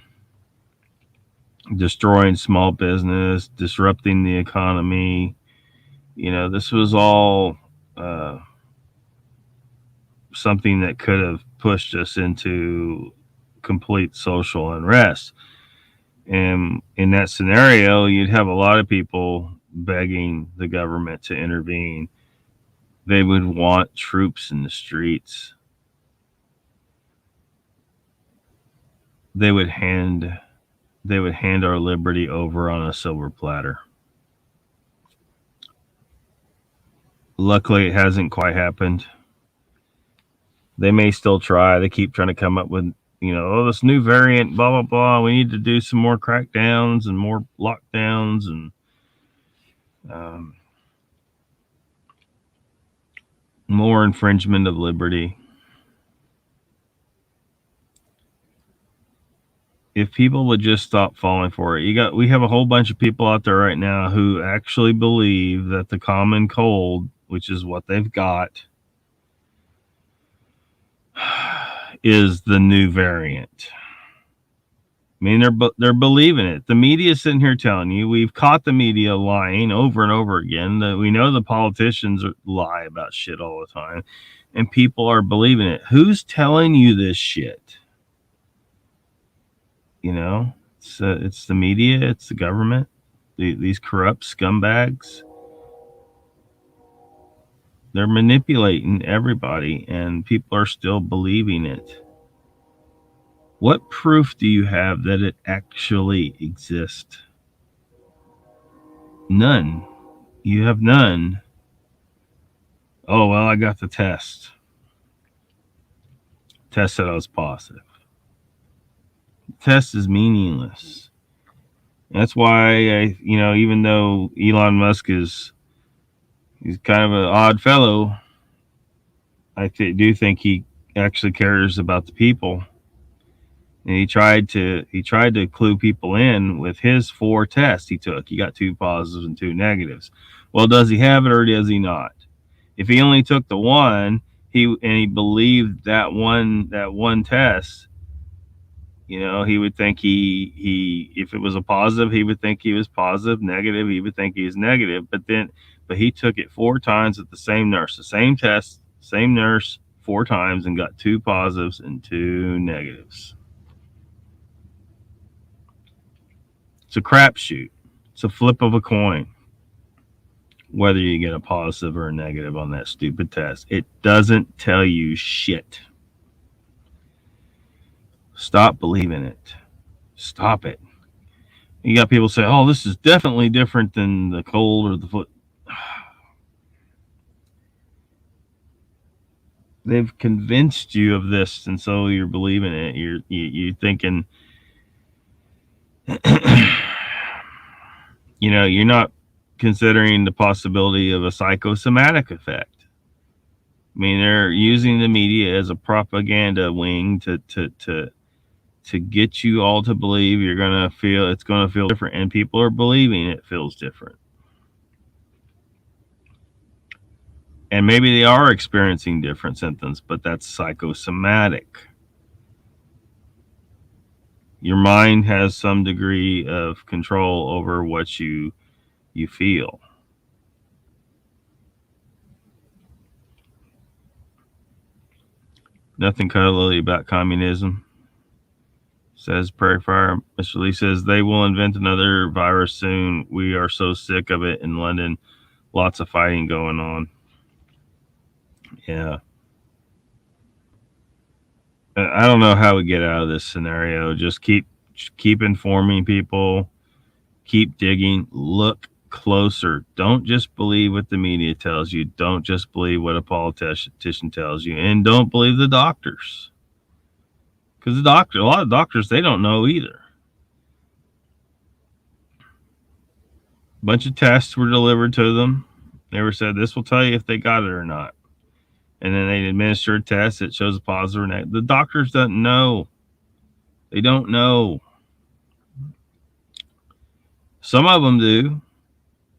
destroying small business, disrupting the economy. This was all something that could have pushed us into complete social unrest. And in that scenario, you'd have a lot of people begging the government to intervene. They would want troops in the streets. They would hand our liberty over on a silver platter. Luckily, it hasn't quite happened. They may still try. They keep trying to come up with, this new variant, blah, blah, blah. We need to do some more crackdowns and more lockdowns and more infringement of liberty. If people would just stop falling for it, we have a whole bunch of people out there right now who actually believe that the common cold, which is what they've got, is the new variant. I mean, they're believing it. The media is sitting here telling you, we've caught the media lying over and over again. That we know the politicians lie about shit all the time, and people are believing it. Who's telling you this shit? It's the media, it's the government, these corrupt scumbags. They're manipulating everybody, and people are still believing it. What proof do you have that it actually exists? None. You have none. Oh, well, I got the test. Test said I was positive. test is meaningless. That's why even though Elon Musk he's kind of an odd fellow, I do think he actually cares about the people. And he tried to clue people in with his 4 tests he took. He got 2 positives and 2 negatives. Well, does he have it or does he not? If he only took the one, he believed that one test, he would think he if it was a positive, he would think he was positive. Negative, he would think he was negative. But he took it 4 times with the same nurse, the same test, same nurse 4 times, and got 2 positives and 2 negatives. It's a crapshoot. It's a flip of a coin whether you get a positive or a negative on that stupid test. It doesn't tell you shit. Stop believing it. Stop it. You got people say, oh, this is definitely different than the cold or the foot. They've convinced you of this, and so you're believing it. You're thinking, you're not considering the possibility of a psychosomatic effect. I mean, they're using the media as a propaganda wing to get you all to believe it's going to feel different, and people are believing it feels different. And maybe they are experiencing different symptoms, but that's psychosomatic. Your mind has some degree of control over what you feel. Nothing cuddly about communism, says Prairie Fire. Mr. Lee says they will invent another virus soon. We are so sick of it in London. Lots of fighting going on. Yeah. I don't know how we get out of this scenario. Just keep informing people. Keep digging. Look closer. Don't just believe what the media tells you. Don't just believe what a politician tells you. And don't believe the doctors. Because a lot of doctors, they don't know either. A bunch of tests were delivered to them. They were said, this will tell you if they got it or not. And then they administer a test that shows a positive or negative. The doctors don't know. They don't know. Some of them do.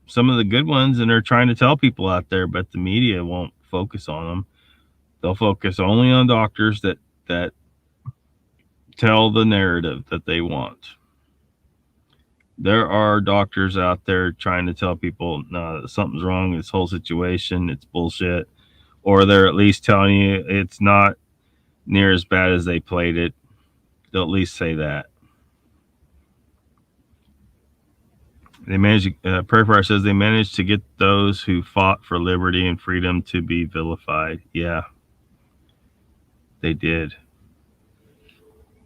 Some of the good ones, and they're trying to tell people out there, but the media won't focus on them. They'll focus only on doctors that tell the narrative that they want. There are doctors out there trying to tell people, no, something's wrong with this whole situation. It's bullshit. Or they're at least telling you it's not near as bad as they played it. They'll at least say that. They managed. Prayer Fire says they managed to get those who fought for liberty and freedom to be vilified. Yeah, they did.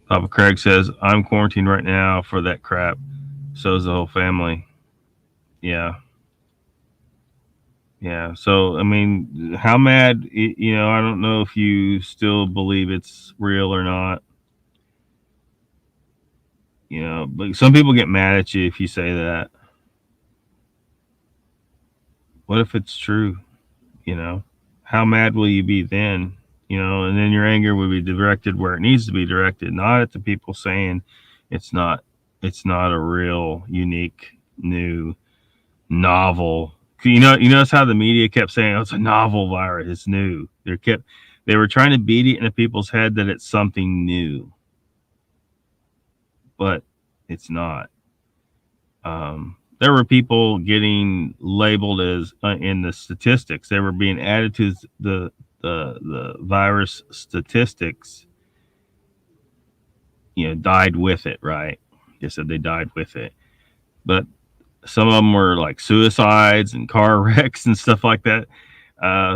Papa Craig says I'm quarantined right now for that crap. So is the whole family. Yeah. Yeah. So I mean, how mad? I don't know if you still believe it's real or not. But some people get mad at you if you say that. What if it's true? How mad will you be then? And then your anger will be directed where it needs to be directed, not at the people saying it's not a real, unique, new, novel. You notice how the media kept saying, oh, it's a novel virus, it's new. They were trying to beat it into people's head that it's something new. But it's not. There were people getting labeled as in the statistics. They were being added to the virus statistics. Died with it, right? They said they died with it, but some of them were like suicides and car wrecks and stuff like that.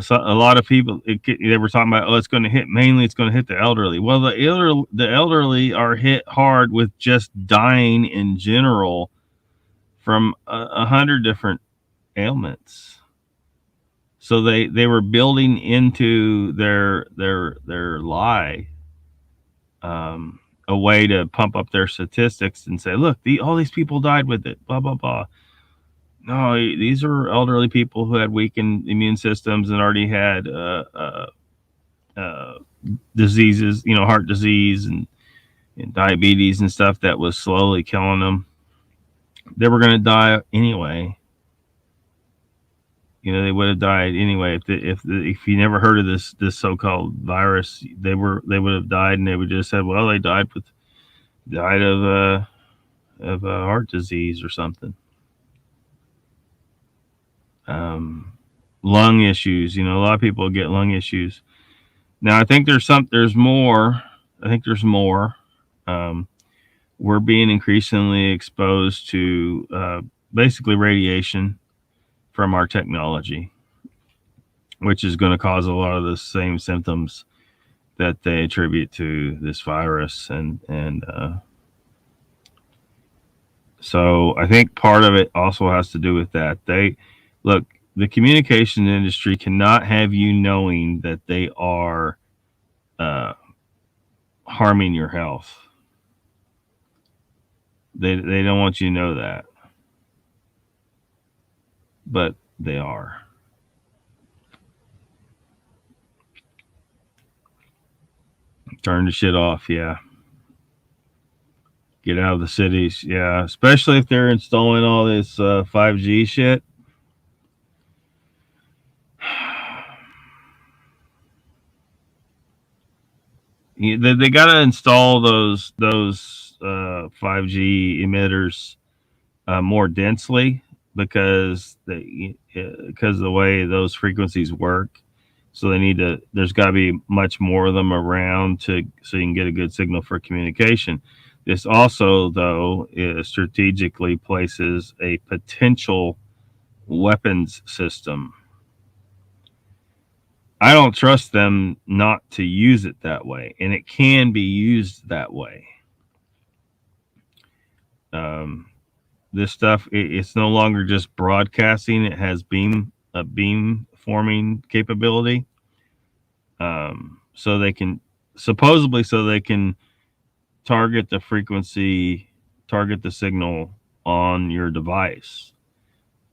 So a lot of people they were talking about, it's going to hit the elderly. Well, the elderly are hit hard with just dying in general from 100 different ailments. So they were building into their lie a way to pump up their statistics and say, look, all these people died with it, blah, blah, blah. No, these are elderly people who had weakened immune systems and already had diseases, heart disease and diabetes and stuff that was slowly killing them. They were going to die anyway. They would have died anyway if you never heard of this so-called virus. They would have died, and they would just said, well, they died of heart disease or something. Lung issues. A lot of people get lung issues. Now, I think there's more. I think there's more. We're being increasingly exposed to basically radiation from our technology, which is going to cause a lot of the same symptoms that they attribute to this virus. And so I think part of it also has to do with that. Look, the communication industry cannot have you knowing that they are harming your health. They don't want you to know that. But they are. Turn the shit off, yeah. Get out of the cities, yeah. Especially if they're installing all this 5G shit. They got to install those 5G emitters more densely because of the way those frequencies work. So there's got to be much more of them around so you can get a good signal for communication. This also, though, strategically places a potential weapons system. I don't trust them not to use it that way, and it can be used that way. This stuff, it's no longer just broadcasting. It has a beam forming capability. So they can target the frequency, target the signal on your device,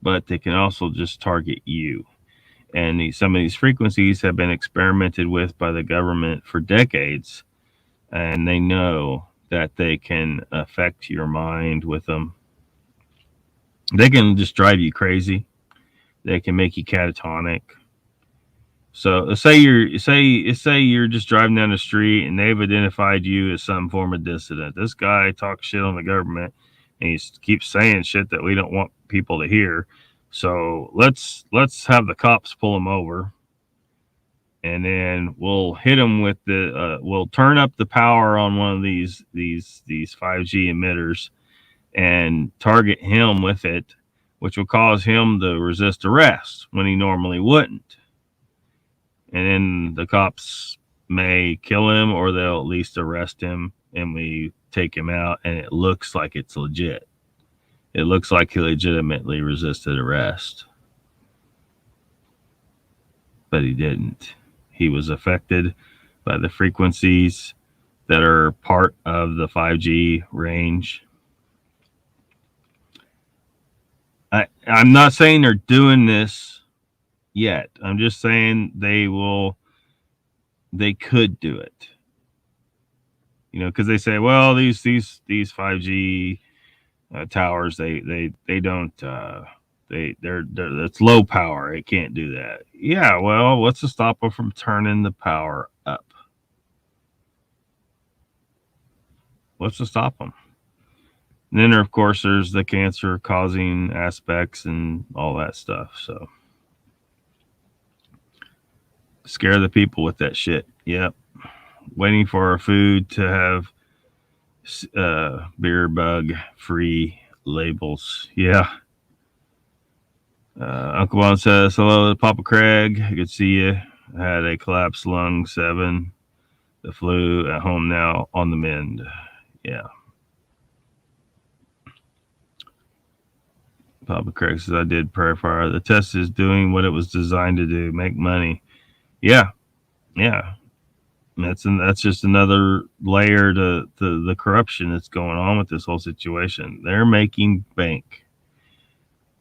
but they can also just target you. And some of these frequencies have been experimented with by the government for decades, and they know that they can affect your mind with them. They can just drive you crazy. They can make you catatonic. So say you're just driving down the street and they've identified you as some form of dissident. This guy talks shit on the government and he keeps saying shit that we don't want people to hear. So let's have the cops pull him over, and then we'll hit him with we'll turn up the power on one of these 5G emitters and target him with it, which will cause him to resist arrest when he normally wouldn't. And then the cops may kill him, or they'll at least arrest him, and we take him out, and it looks like it's legit. It looks like he legitimately resisted arrest. But he didn't. He was affected by the frequencies that are part of the 5G range. I'm not saying they're doing this yet. I'm just saying they could do it. Because they say, well, these 5G towers, they're it's low power. It can't do that. Yeah, well, what's to stop them from turning the power up? What's to stop them? And then, of course, there's the cancer-causing aspects and all that stuff. So, scare the people with that shit. Yep. Waiting for our food to have beer bug-free labels. Yeah. Uncle Bob says, hello to Papa Craig. Good to see you. I had a collapsed lung 7. The flu at home now on the mend. Yeah. Papa Craig says, I did prayer fire. The test is doing what it was designed to do, make money. Yeah. Yeah. That's just another layer to the corruption that's going on with this whole situation. They're making bank.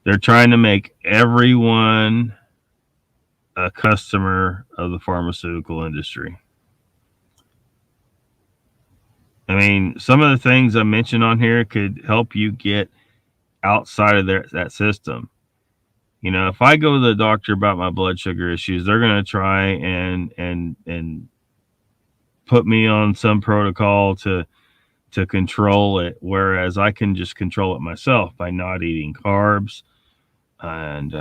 They're trying to make everyone a customer of the pharmaceutical industry. I mean, some of the things I mentioned on here could help you get outside of that system. You know, if I go to the doctor about my blood sugar issues, they're going to try and put me on some protocol to control it, whereas I can just control it myself by not eating carbs and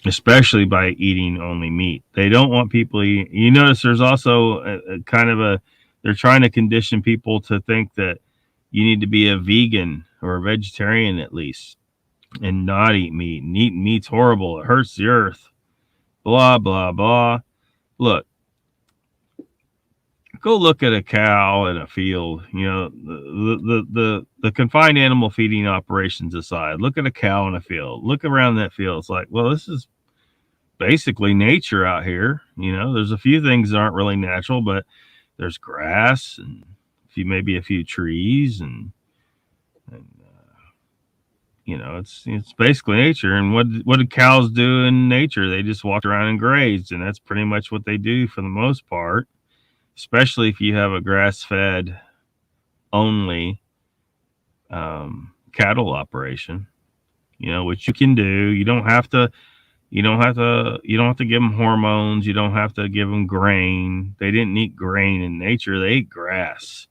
especially by eating only meat. They don't want people eating. You notice there's also a kind of a, they're trying to condition people to think that you need to be a vegan or a vegetarian at least and not eat meat. And eating meat's horrible. It hurts the earth. Blah, blah, blah. Look, go look at a cow in a field. You know, the confined animal feeding operations aside, look at a cow in a field. Look around that field. It's like, well, this is basically nature out here. You know, there's a few things that aren't really natural, but there's grass and maybe a few trees and you know, it's basically nature. And what do cows do in nature? They just walk around and graze, and that's pretty much what they do for the most part. Especially if you have a grass-fed only cattle operation, you know, which you can do. You don't have to give them hormones. You don't have to give them grain. They didn't eat grain in nature. They ate grass.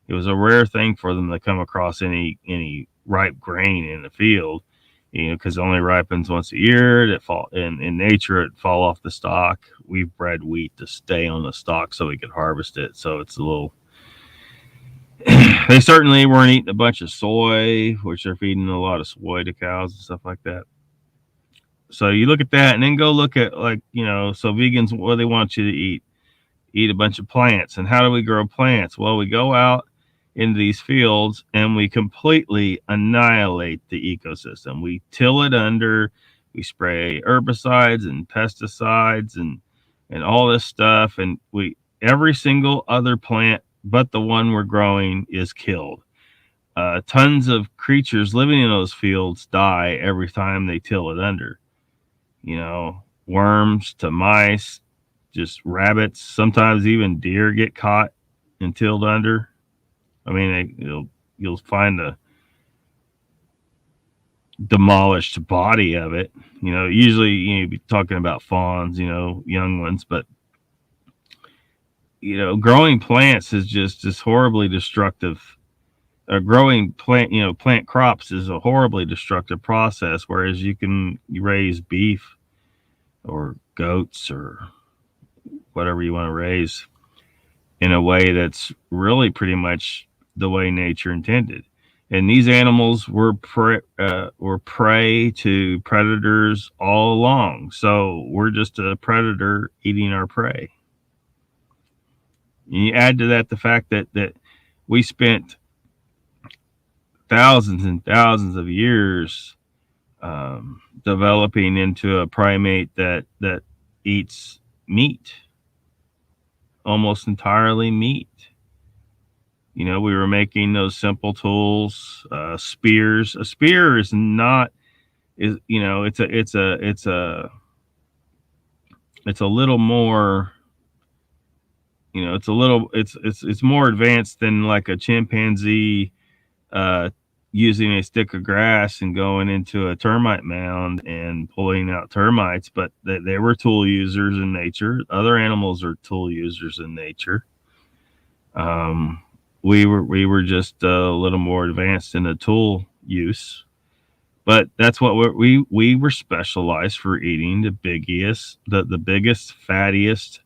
It was a rare thing for them to come across any ripe grain in the field, you know, because it only ripens once a year. In nature, it fall off the stalk. We've bred wheat to stay on the stalk so we could harvest it. So it's a little. They certainly weren't eating a bunch of soy, which they're feeding a lot of soy to cows and stuff like that. So you look at that, and then go look at, like, you know, so vegans, what do they want you to eat? Eat a bunch of plants. And how do we grow plants? Well, we go out into these fields and we completely annihilate the ecosystem. We till it under, we spray herbicides and pesticides and all this stuff, and every single other plant but the one we're growing is killed. Tons of creatures living in those fields die every time they till it under. You know, worms to mice, just rabbits, sometimes even deer get caught and tilled under. I mean, you'll find a demolished body of it. You know, usually you'd be talking about fawns, you know, young ones, but you know, growing plants is just horribly destructive. Growing plant crops is a horribly destructive process, whereas you raise beef or goats or whatever you want to raise in a way that's really pretty much the way nature intended. And these animals were prey to predators all along. So we're just a predator eating our prey. And you add to that the fact that we spent thousands and thousands of years developing into a primate that eats meat, almost entirely meat. You know, we were making those simple tools, spears. A spear is not, it's a little more, you know, it's more advanced than like a chimpanzee using a stick of grass and going into a termite mound and pulling out termites. But they were tool users in nature. Other animals are tool users in nature. We were just a little more advanced in the tool use, but that's what we were specialized for eating the biggest, fattiest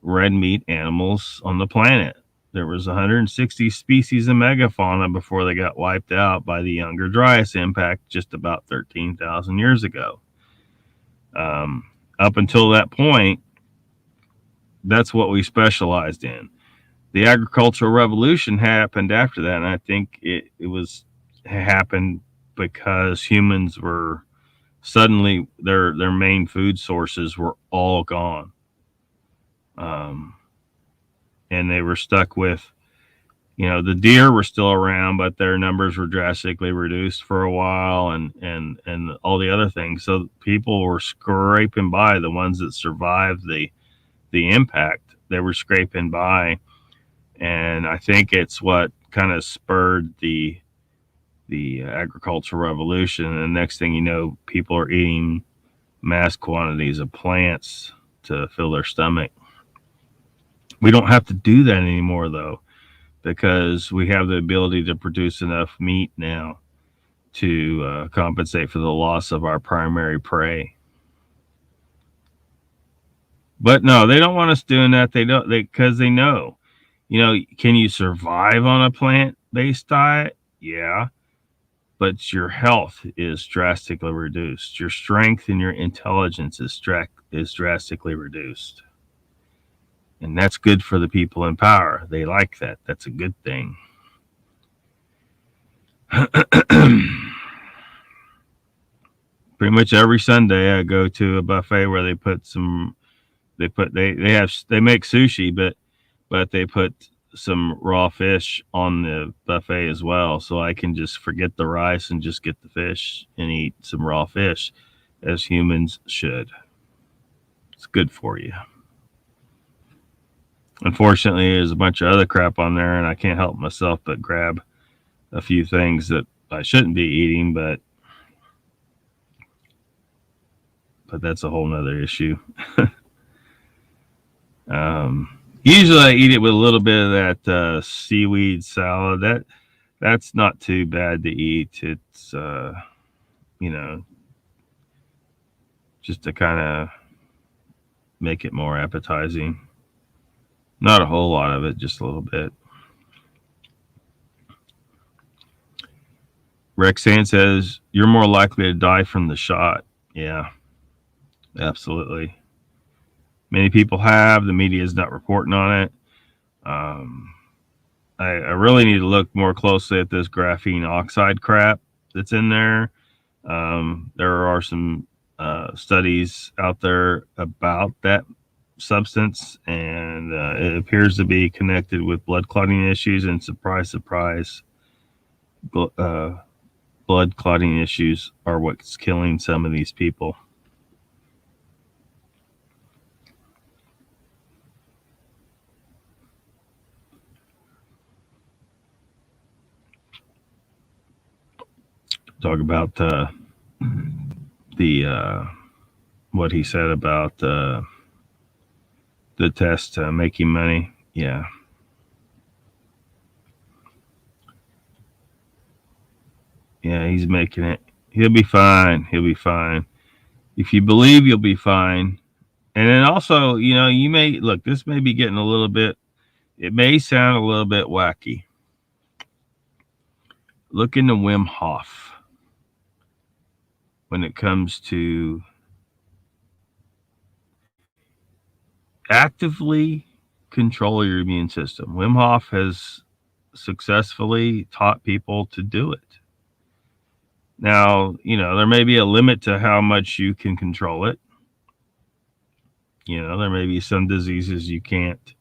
red meat animals on the planet. There was 160 species of megafauna before they got wiped out by the Younger Dryas impact just about 13,000 years ago. Up until that point, that's what we specialized in. The agricultural revolution happened after that, and I think it happened because humans were suddenly their main food sources were all gone. and they were stuck with, the deer were still around, but their numbers were drastically reduced for a while, and all the other things. So people were scraping by. The ones that survived the impact, they were scraping by, and I think it's what kind of spurred the agricultural revolution. And the next thing you know, people are eating mass quantities of plants to fill their stomach. We don't have to do that anymore, though, because we have the ability to produce enough meat now to compensate for the loss of our primary prey. But no, they don't want us doing that. Because they know, can you survive on a plant-based diet? Yeah, but your health is drastically reduced. Your strength and your intelligence is drastically reduced. And that's good for the people in power. They like that. That's a good thing. Pretty much every Sunday I go to a buffet where they make sushi, but they put some raw fish on the buffet as well, so I can just forget the rice and just get the fish and eat some raw fish, as humans should. It's good for you. Unfortunately, there's a bunch of other crap on there, and I can't help myself but grab a few things that I shouldn't be eating, but that's a whole nother issue. Usually I eat it with a little bit of that seaweed salad. That's not too bad to eat. It's just to kind of make it more appetizing. Not a whole lot of it, just a little bit. Rexan says, you're more likely to die from the shot. Yeah, absolutely. Many people have. The media is not reporting on it. I really need to look more closely at this graphene oxide crap that's in there. There are some studies out there about that substance, and it appears to be connected with blood clotting issues, and surprise, surprise, blood clotting issues are what's killing some of these people. Talk about what he said about the test making money. Yeah. Yeah, he's making it. He'll be fine. He'll be fine. If you believe, you'll be fine. And then also, you may look, this may be getting a little bit, it may sound a little bit wacky. Look into Wim Hof when it comes to actively control your immune system. Wim Hof has successfully taught people to do it. Now, there may be a limit to how much you can control it. There may be some diseases you can't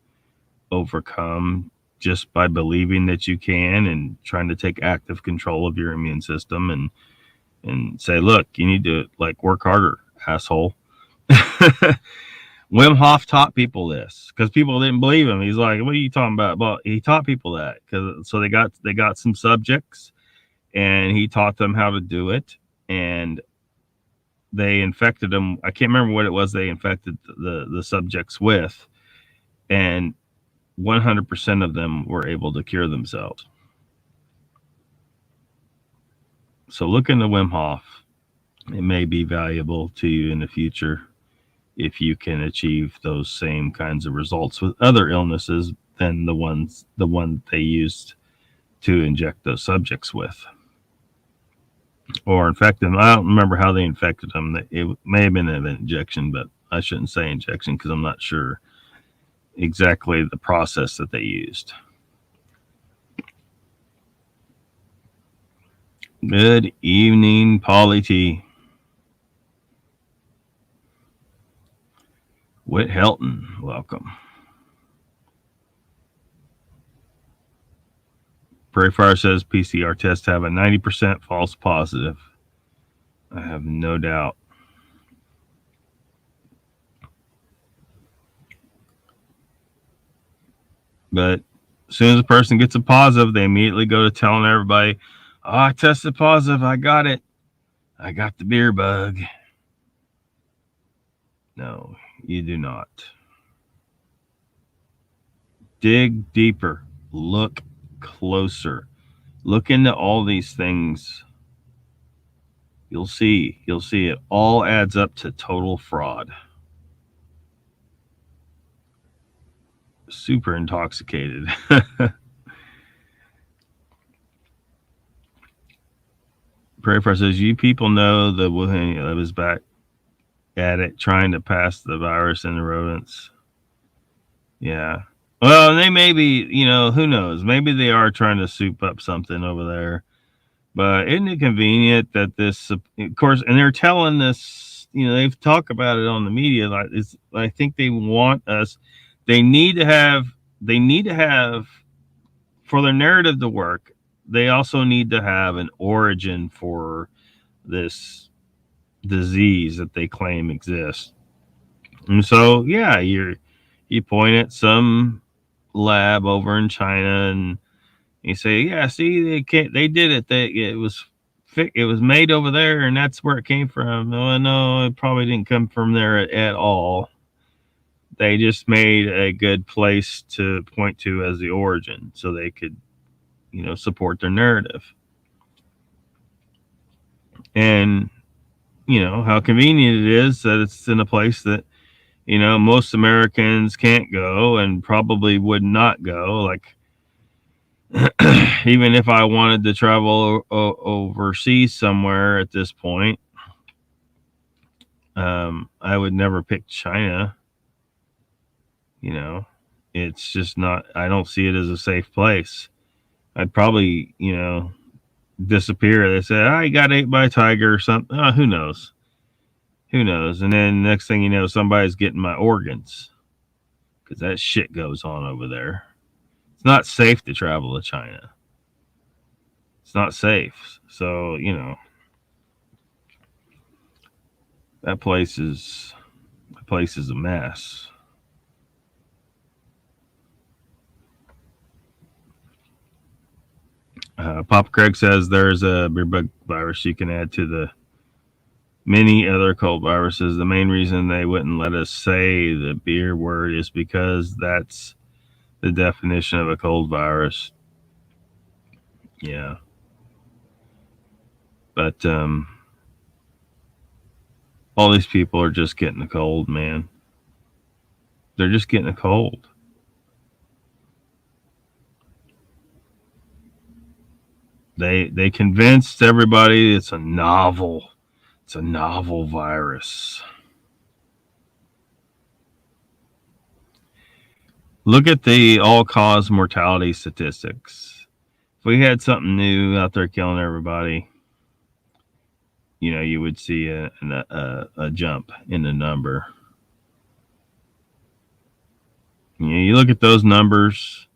overcome just by believing that you can and trying to take active control of your immune system and say, look, you need to work harder, asshole. Wim Hof taught people this because people didn't believe him. He's like, what are you talking about? Well, he taught people that so they got some subjects, and he taught them how to do it, and they infected them. I can't remember what it was they infected the subjects with, and 100% of them were able to cure themselves. So look into Wim Hof. It may be valuable to you in the future if you can achieve those same kinds of results with other illnesses than the one they used to inject those subjects with or infect them. I don't remember how they infected them. It may have been an injection, but I shouldn't say injection because I'm not sure exactly the process that they used. Good evening, Polly T. Whit Helton, welcome. Prairie Fire says PCR tests have a 90% false positive. I have no doubt. But as soon as a person gets a positive, they immediately go to telling everybody, oh, I tested positive. I got it. I got the beer bug. No, you do not. Dig deeper. Look closer. Look into all these things. You'll see it all adds up to total fraud. Super intoxicated. Prairie Fire says, you people know the Wuhan that was back at it trying to pass the virus in the rodents. Yeah. Well, they may be, who knows? Maybe they are trying to soup up something over there. But isn't it convenient that this, of course, and they're telling this, they've talked about it on the media. Like, I think they want us, they need to have, for their narrative to work, they also need to have an origin for this disease that they claim exists. And so, yeah, you point at some lab over in China and you say, yeah, see, they did it. It was made over there, and that's where it came from. No, it probably didn't come from there at all. They just made a good place to point to as the origin, so they could, support their narrative. And how convenient it is that it's in a place that most Americans can't go and probably would not go. Like, even if I wanted to travel overseas somewhere at this point, I would never pick China. It's just not, I don't see it as a safe place. I'd probably, disappear. They say, I got ate by a tiger or something. Who knows? And then next thing you know, somebody's getting my organs because that shit goes on over there. It's not safe to travel to China. It's not safe. So, that place is a mess. Papa Craig says there's a beer bug virus you can add to the many other cold viruses. The main reason they wouldn't let us say the beer word is because that's the definition of a cold virus. Yeah. But all these people are just getting a cold, man. They're just getting a cold. They convinced everybody it's a novel virus. Look at the all-cause mortality statistics. If we had something new out there killing everybody, you would see a jump in the number. You look at those numbers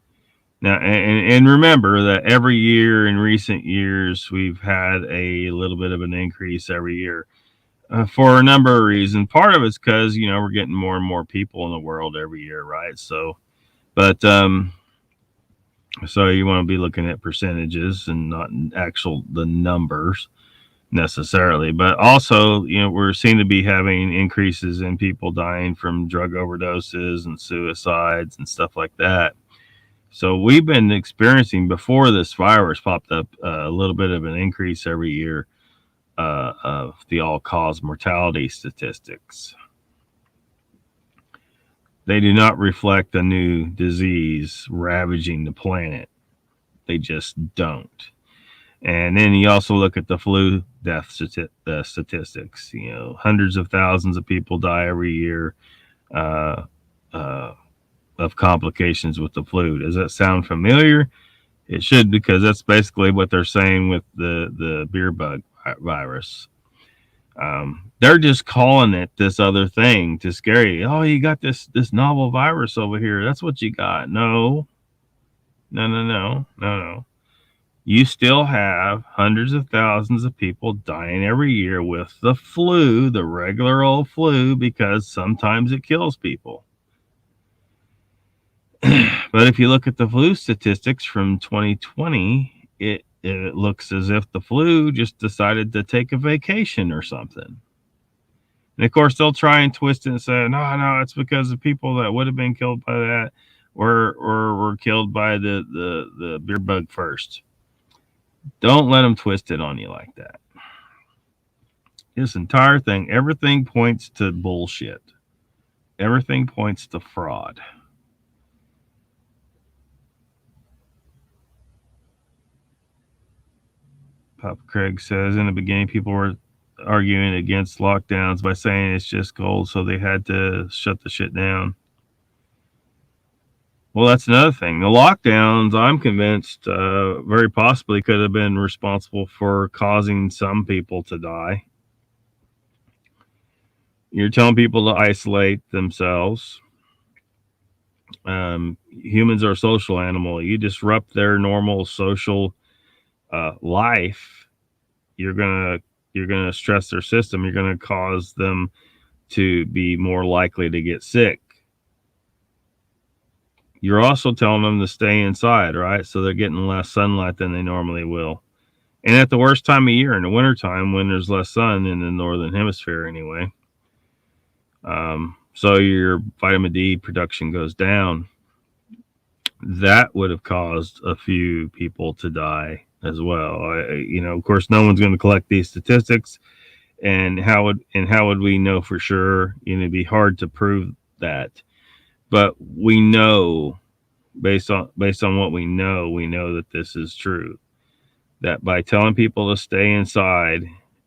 now, and remember that every year in recent years we've had a little bit of an increase every year for a number of reasons. Part of it's because we're getting more and more people in the world every year, right? So, but so you want to be looking at percentages and not the numbers necessarily, but also we're seen to be having increases in people dying from drug overdoses and suicides and stuff like that. So we've been experiencing, before this virus popped up, a little bit of an increase every year of the all-cause mortality statistics. They do not reflect a new disease ravaging the planet. They just don't. And then you also look at the flu death statistics. Hundreds of thousands of people die every year of complications with the flu. Does that sound familiar? It should, because that's basically what they're saying with the beer bug virus. They're just calling it this other thing to scare you. Oh, you got this novel virus over here. That's what you got. No. you still have hundreds of thousands of people dying every year with the flu, the regular old flu, because sometimes it kills people. But if you look at the flu statistics from 2020, it looks as if the flu just decided to take a vacation or something. And of course, they'll try and twist it and say, no, it's because the people that would have been killed by that were killed by the beer bug first. Don't let them twist it on you like that. This entire thing, everything points to bullshit. Everything points to fraud. Papa Craig says, in the beginning, people were arguing against lockdowns by saying it's just cold, so they had to shut the shit down. Well, that's another thing. The lockdowns, I'm convinced, very possibly could have been responsible for causing some people to die. You're telling people to isolate themselves. Humans are a social animal. You disrupt their normal social life, you're gonna stress their system. You're gonna cause them to be more likely to get sick. You're also telling them to stay inside, right? So they're getting less sunlight than they normally will. And at the worst time of year, in the wintertime, when there's less sun in the northern hemisphere anyway. So your vitamin D production goes down. That would have caused a few people to die as well. Of course, no one's going to collect these statistics. And how would we know for sure? It'd be hard to prove that. But we know, based on what we know that this is true. That by telling people to stay inside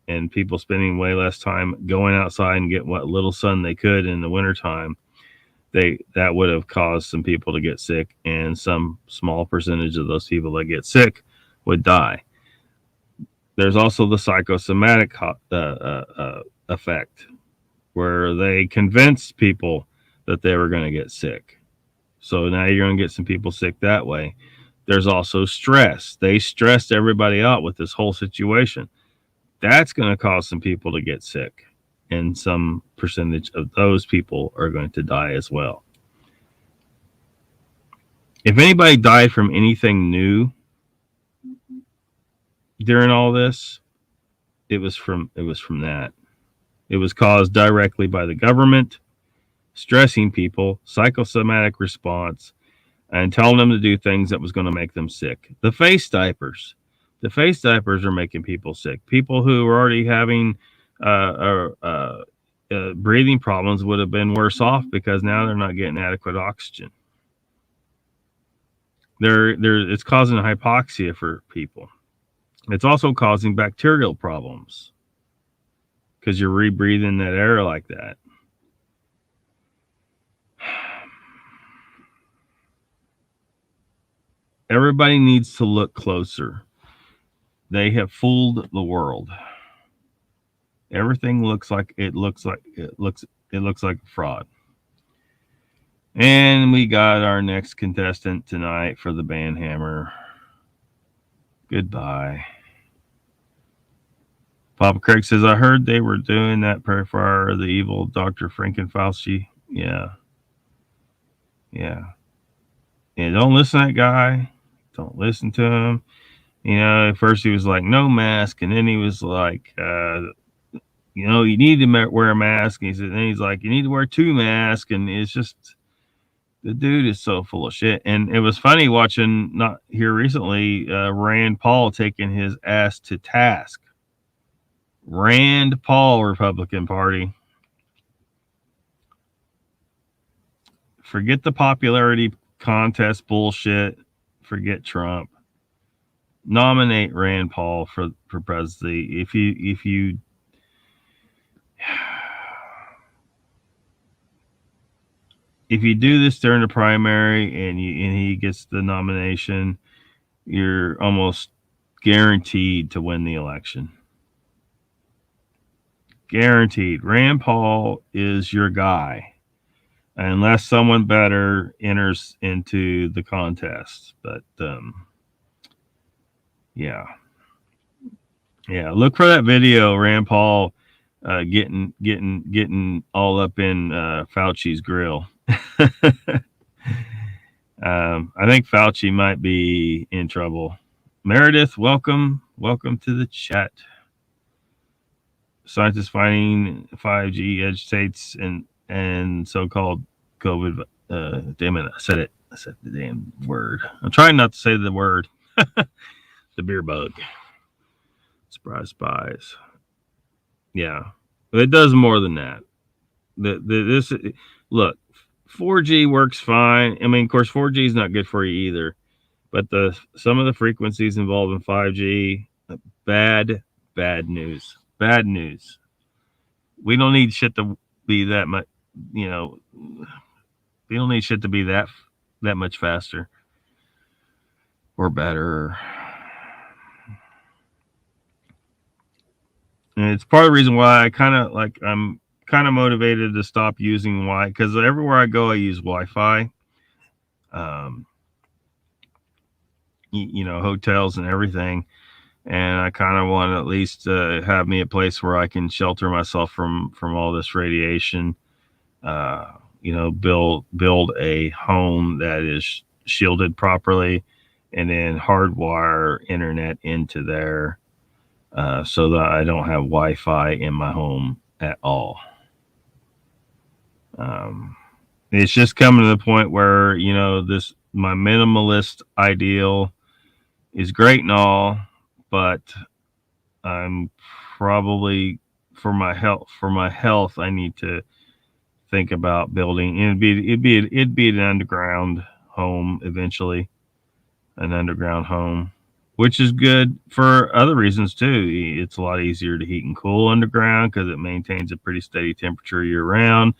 and people spending way less time going outside and get what little sun they could in the wintertime, that would have caused some people to get sick, and some small percentage of those people that get sick would die. There's also the psychosomatic effect, where they convinced people that they were going to get sick. So now you're going to get some people sick that way. There's also stress. They stressed everybody out with this whole situation. That's going to cause some people to get sick. And some percentage of those people are going to die as well. If anybody died from anything new during all this, it was from that. It was caused directly by the government stressing people, psychosomatic response, and telling them to do things that was going to make them sick. The face diapers are making people sick. People who were already having breathing problems would have been worse off because now they're not getting adequate oxygen. It's causing hypoxia for people. It's also causing bacterial problems because you're rebreathing that air like that. Everybody needs to look closer. They have fooled the world. Everything looks like a fraud. And we got our next contestant tonight for the band hammer. Goodbye. Papa Craig says, I heard they were doing that prayer for the evil Dr. Frankenfauci. Yeah. Don't listen to that guy. Don't listen to him. At first he was like, no mask. And then he was like, you need to wear a mask. And he's like, you need to wear 2 masks. And it's just, the dude is so full of shit. And it was funny watching, not here recently, Rand Paul taking his ass to task. Rand Paul, Republican Party. Forget the popularity contest bullshit. Forget Trump. Nominate Rand Paul for presidency. If you do this during the primary and he gets the nomination, you're almost guaranteed to win the election. Guaranteed. Rand Paul is your guy, unless someone better enters into the contest. But Yeah. Yeah. Look for that video, Rand Paul getting all up in Fauci's grill. I think Fauci might be in trouble. Meredith, welcome to the chat. Scientists finding 5G agitates and so-called COVID. Damn it! I said the damn word. I'm trying not to say the word. The beer bug. Surprise spies. Yeah, but it does more than that. This look, 4G works fine. I mean, of course, 4G is not good for you either. But some of the frequencies involved in 5G, bad news. Bad news. We don't need shit to be that much. We don't need shit to be that much faster or better. And it's part of the reason why I'm kind of motivated to stop using Wi-Fi, because everywhere I go, I use Wi-Fi. Hotels and everything. And I kind of want to at least have me a place where I can shelter myself from all this radiation. Build a home that is shielded properly, and then hardwire internet into there so that I don't have Wi-Fi in my home at all. It's just coming to the point where my minimalist ideal is great and all, but I'm probably for my health I need to think about building. It'd be an underground home eventually, an underground home, which is good for other reasons too. It's a lot easier to heat and cool underground because it maintains a pretty steady temperature year round.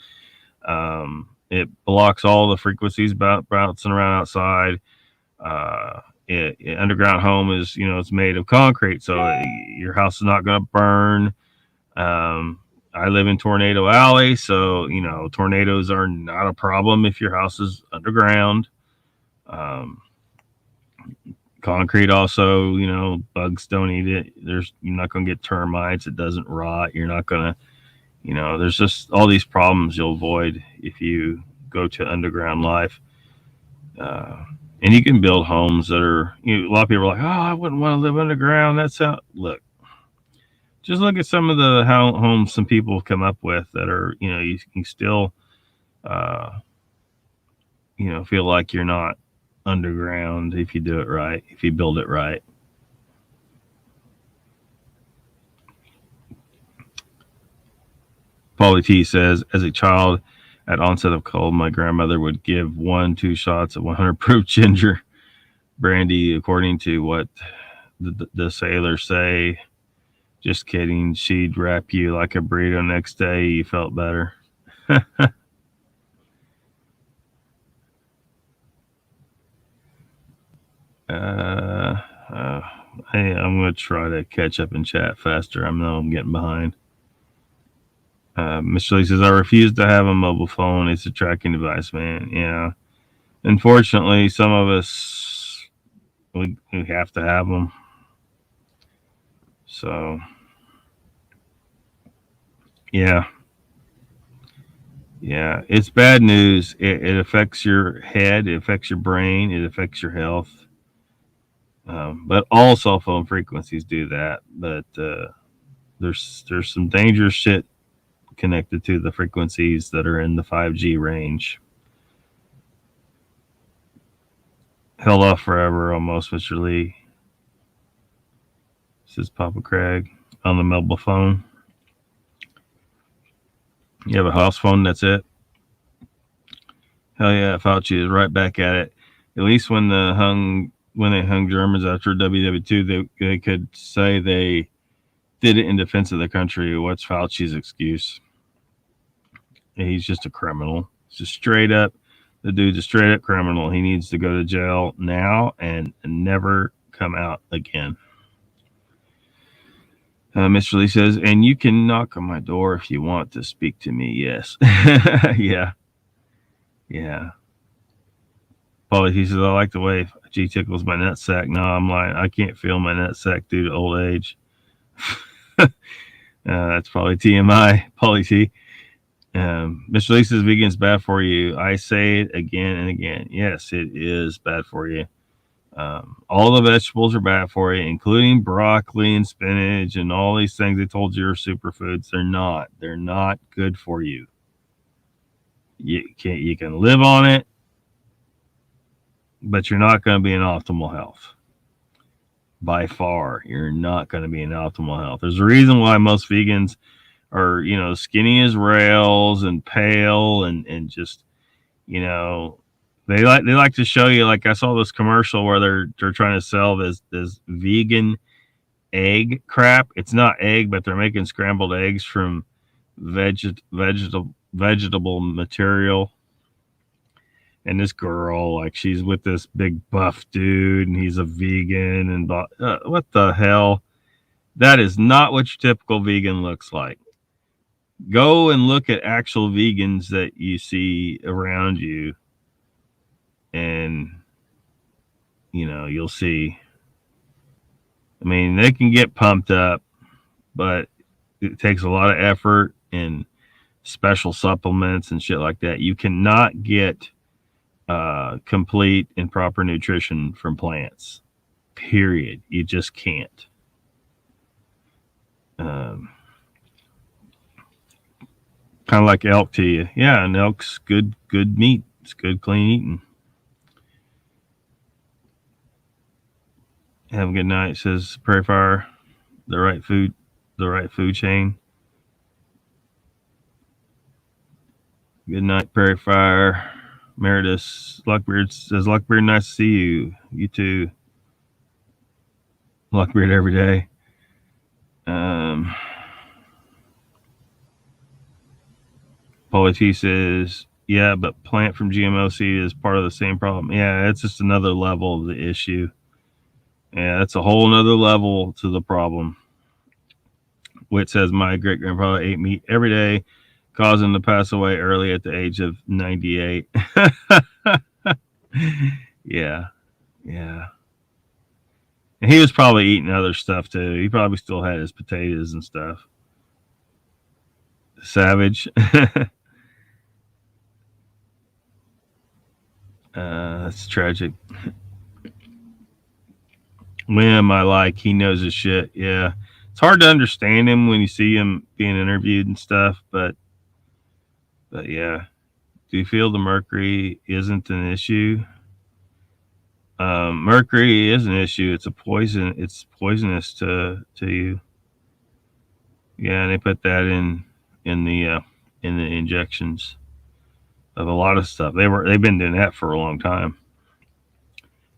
It blocks all the frequencies bouncing around outside. Underground home is, it's made of concrete, so your house is not going to burn. I live in Tornado Alley, so tornadoes are not a problem if your house is underground. Concrete also, bugs don't eat it. You're not going to get termites. It doesn't rot. You're not going to, there's just all these problems you'll avoid if you go to underground life. And you can build homes that are, a lot of people are like, oh, I wouldn't want to live underground. Look, just look at some of the homes some people have come up with that are, you can still, feel like you're not underground if you do it right, if you build it right. Paulie T says, as a child, at onset of cold, my grandmother would give 1-2 shots of 100 proof ginger brandy, according to what the sailors say. Just kidding. She'd wrap you like a burrito. Next day, you felt better. Hey, I'm going to try to catch up and chat faster. I know I'm getting behind. Mr. Lee says, I refuse to have a mobile phone. It's a tracking device, man. Yeah. Unfortunately, some of us, we have to have them. So, yeah. Yeah. It's bad news. It affects your head. It affects your brain. It affects your health. But all cell phone frequencies do that. But there's some dangerous shit connected to the frequencies that are in the 5G range. Held off forever almost, Mr. Lee. Says Papa Craig on the mobile phone. You have a house phone, that's it. Hell yeah, Fauci is right back at it. At least when they hung Germans after WW2, they could say they did it in defense of the country. What's Fauci's excuse? He's just a criminal. The dude's a straight up criminal. He needs to go to jail now and never come out again. Mr. Lee says, and you can knock on my door if you want to speak to me. Yes. Yeah. Paulie, he says, I like the way G tickles my nutsack. No, I'm lying. I can't feel my nutsack due to old age. That's probably TMI. Polly T. Mr. Lee says vegan's bad for you. I say it again and again. Yes, it is bad for you. All the vegetables are bad for you, including broccoli and spinach and all these things they told you are superfoods. They're not. They're not good for you. You can live on it, but you're not going to be in optimal health. By far, you're not going to be in optimal health. There's a reason why most vegans are, skinny as rails and pale and just, they like to show you, like I saw this commercial where they're trying to sell this vegan egg crap. It's not egg, but they're making scrambled eggs from vegetable material. And this girl, like, she's with this big buff dude, and he's a vegan, and what the hell? That is not what your typical vegan looks like. Go and look at actual vegans that you see around you, and you'll see. I mean, they can get pumped up, but it takes a lot of effort and special supplements and shit like that. You cannot get complete and proper nutrition from plants. Period. You just can't. Kind of like elk to you. Yeah, and elk's good meat. It's good, clean eating. Have a good night, says Prairie Fire. The right food chain. Good night, Prairie Fire. Meredith Lockbeard says, Lockbeard, nice to see you. You too. Lockbeard every day. Paulie T says, yeah, but plant from GMO seed is part of the same problem. Yeah, it's just another level of the issue. Yeah, that's a whole nother level to the problem. Whit says, my great grandfather ate meat every day, causing him to pass away early at the age of 98. Yeah. And he was probably eating other stuff too. He probably still had his potatoes and stuff. Savage. That's tragic. Liam, I like. He knows his shit. Yeah. It's hard to understand him when you see him being interviewed and stuff, but yeah. Do you feel the mercury isn't an issue? Mercury is an issue. It's a poison. It's poisonous to you. Yeah, and they put that in the injections of a lot of stuff. They've been doing that for a long time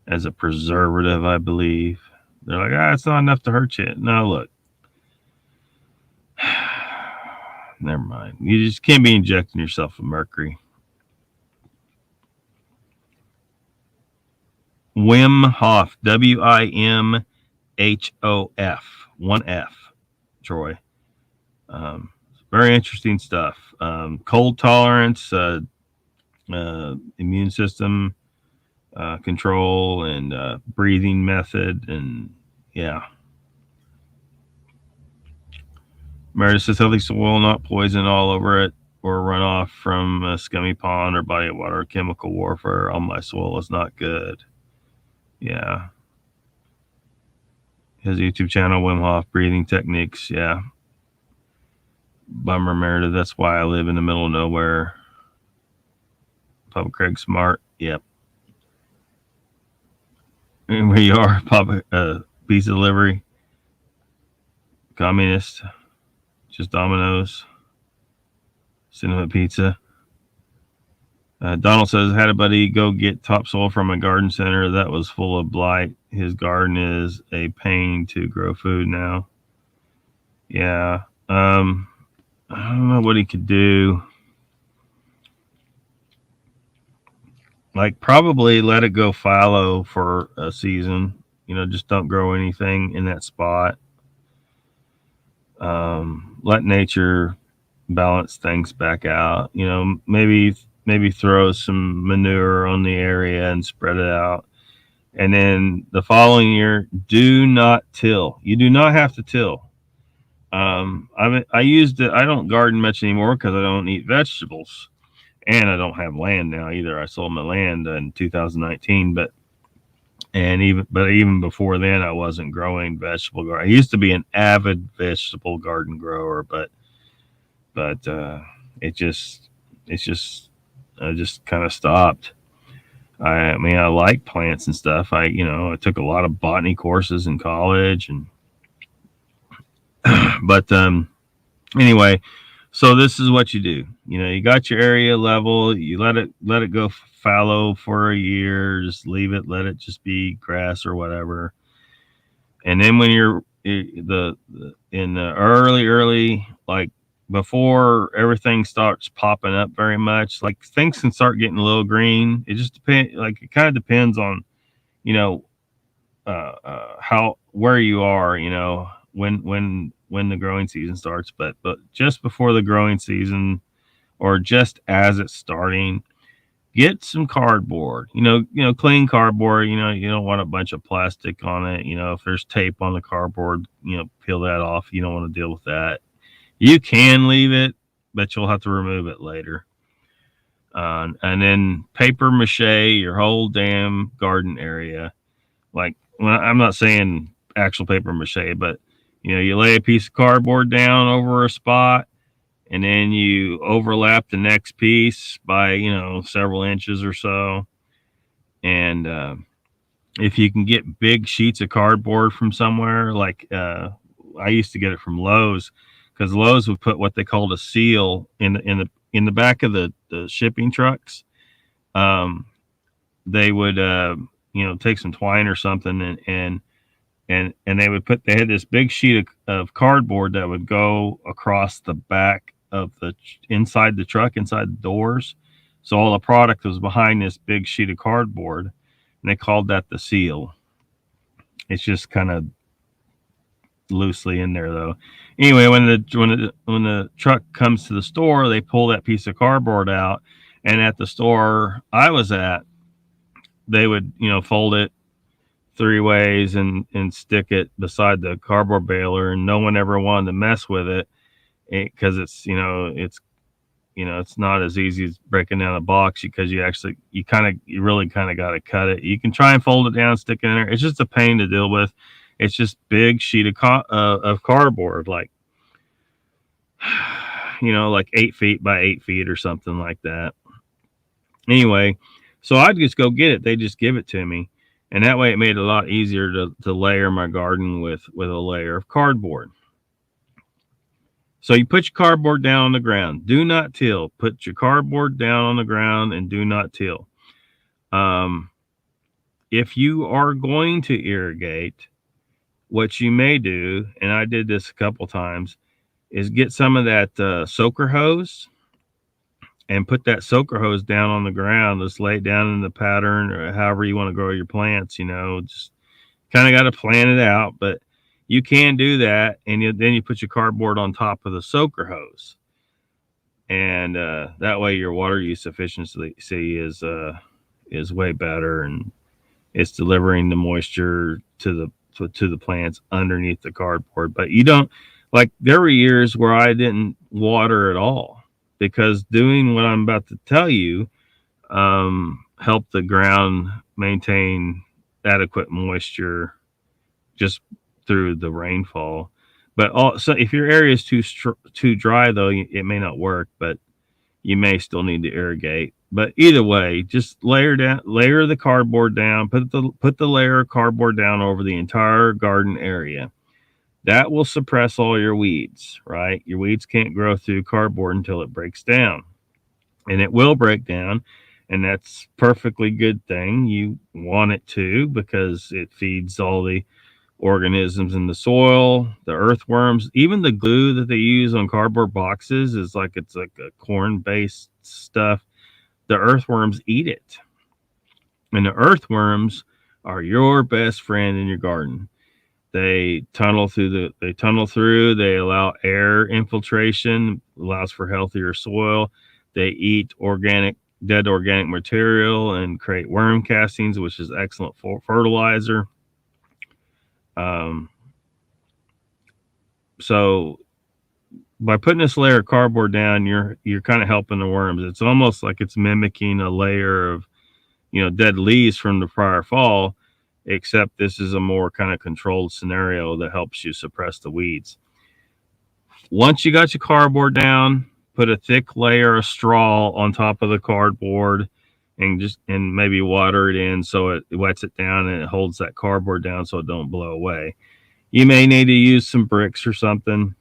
as a preservative, I believe. They're like, it's not enough to hurt you. No, look. Never mind. You just can't be injecting yourself with mercury. Wim Hof, WIMHOF, 1 F, Troy. Very interesting stuff. Cold tolerance, immune system control, and breathing method, and yeah. Meredith says healthy soil, not poison all over it or runoff from a scummy pond or body of water. Chemical warfare on my soil is not good. Yeah. His YouTube channel, Wim Hof breathing techniques. Yeah. Bummer, Meredith. That's why I live in the middle of nowhere. Papa Craig Smart. Yep. And where you are, Papa Pizza Delivery. Communist. Just Domino's. Cinema Pizza. Donald says, had a buddy go get topsoil from a garden center that was full of blight. His garden is a pain to grow food now. Yeah. I don't know what he could do. Like, probably let it go fallow for a season. Just don't grow anything in that spot. Let nature balance things back out. Maybe throw some manure on the area and spread it out. And then the following year, do not till. You do not have to till. I used it. I don't garden much anymore because I don't eat vegetables, and I don't have land now either. I sold my land in 2019, but even before then, I wasn't growing vegetable garden. I used to be an avid vegetable garden grower, but it's just I just kind of stopped. I mean, I like plants and stuff. I took a lot of botany courses in college, and but anyway, so this is what you do. You got your area level. You let it go fallow for a year. Just leave it. Let it just be grass or whatever. And then when you're in the early, like before everything starts popping up very much, like things can start getting a little green. It just depends. Like it kind of depends on you know how where you are. When the growing season starts, but just before the growing season or just as it's starting, get some cardboard. Clean cardboard. You don't want a bunch of plastic on it. If there's tape on the cardboard, peel that off. You don't want to deal with that. You can leave it, but you'll have to remove it later. And then paper mache your whole damn garden area. Like, I'm not saying actual paper mache, but you lay a piece of cardboard down over a spot, and then you overlap the next piece by several inches or so. And if you can get big sheets of cardboard from somewhere, like I used to get it from Lowe's, because Lowe's would put what they called a seal in the back of the shipping trucks. They would take some twine or something, and they had this big sheet of cardboard that would go across the back of inside the truck, inside the doors. So all the product was behind this big sheet of cardboard, and they called that the seal. It's just kind of loosely in there though. Anyway, when the truck comes to the store, they pull that piece of cardboard out, and at the store I was at, they would fold it 3 ways and stick it beside the cardboard baler, and no one ever wanted to mess with it because it's not as easy as breaking down a box, because you really kind of got to cut it. You can try and fold it down, stick it in there. It's just a pain to deal with. It's just big sheet of cardboard, like 8 feet by 8 feet or something like that. Anyway, so I'd just go get it. They just give it to me. And that way it made it a lot easier to layer my garden with a layer of cardboard. So you put your cardboard down on the ground. Do not till. Put your cardboard down on the ground and do not till. If you are going to irrigate, what you may do, and I did this a couple times, is get some of that soaker hose and put that soaker hose down on the ground. Just lay it down in the pattern or however you want to grow your plants. Just kind of got to plan it out, but you can do that. And then you put your cardboard on top of the soaker hose, and that way your water use efficiency is way better, and it's delivering the moisture to the plants underneath the cardboard. But you don't, like, there were years where I didn't water at all, because doing what I'm about to tell you helped the ground maintain adequate moisture just through the rainfall. But also, if your area is too dry, though, it may not work, but you may still need to irrigate. But either way, just layer the cardboard down, put the layer of cardboard down over the entire garden area. That will suppress all your weeds, right? Your weeds can't grow through cardboard until it breaks down. And it will break down, and that's perfectly good thing. You want it to, because it feeds all the organisms in the soil, the earthworms. Even the glue that they use on cardboard boxes it's like a corn-based stuff. The earthworms eat it. And the earthworms are your best friend in your garden. They tunnel through, they allow air infiltration, allows for healthier soil. They eat organic dead organic material and create worm castings, which is excellent for fertilizer. So by putting this layer of cardboard down, you're kind of helping the worms. It's almost like it's mimicking a layer of, dead leaves from the prior fall, except this is a more kind of controlled scenario that helps you suppress the weeds. Once you got your cardboard down, put a thick layer of straw on top of the cardboard and maybe water it in so it wets it down and it holds that cardboard down so it don't blow away. You may need to use some bricks or something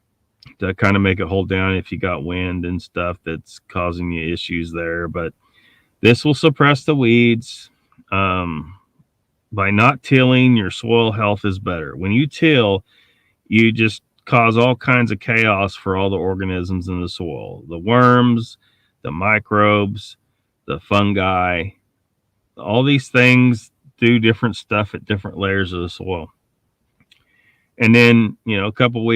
to kind of make it hold down if you got wind and stuff that's causing you issues there. But this will suppress the weeds. By not tilling, your soil health is better. When you till, you just cause all kinds of chaos for all the organisms in the soil. The worms, the microbes, the fungi, all these things do different stuff at different layers of the soil. And then,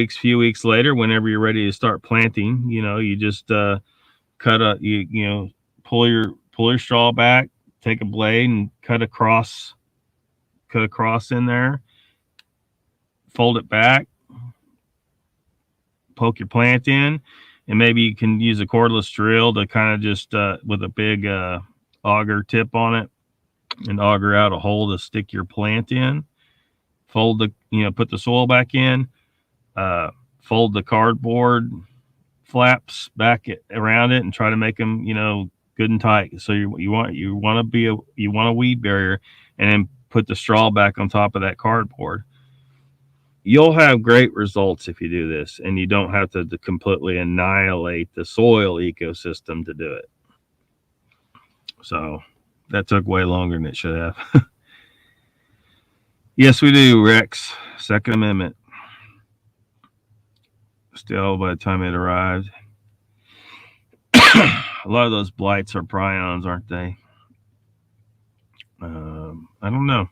few weeks later, whenever you're ready to start planting, you just pull your straw back, take a blade and cut across in there, fold it back, poke your plant in, and maybe you can use a cordless drill to kind of just with a big auger tip on it and auger out a hole to stick your plant in. Put the soil back in, fold the cardboard flaps back around it and try to make them, good and tight. So you want a weed barrier, and then put the straw back on top of that cardboard. You'll have great results if you do this, and you don't have to completely annihilate the soil ecosystem to do it. So that took way longer than it should have. Yes, we do, Rex. Second Amendment. Still, by the time it arrived, a lot of those blights are prions, aren't they? I don't know.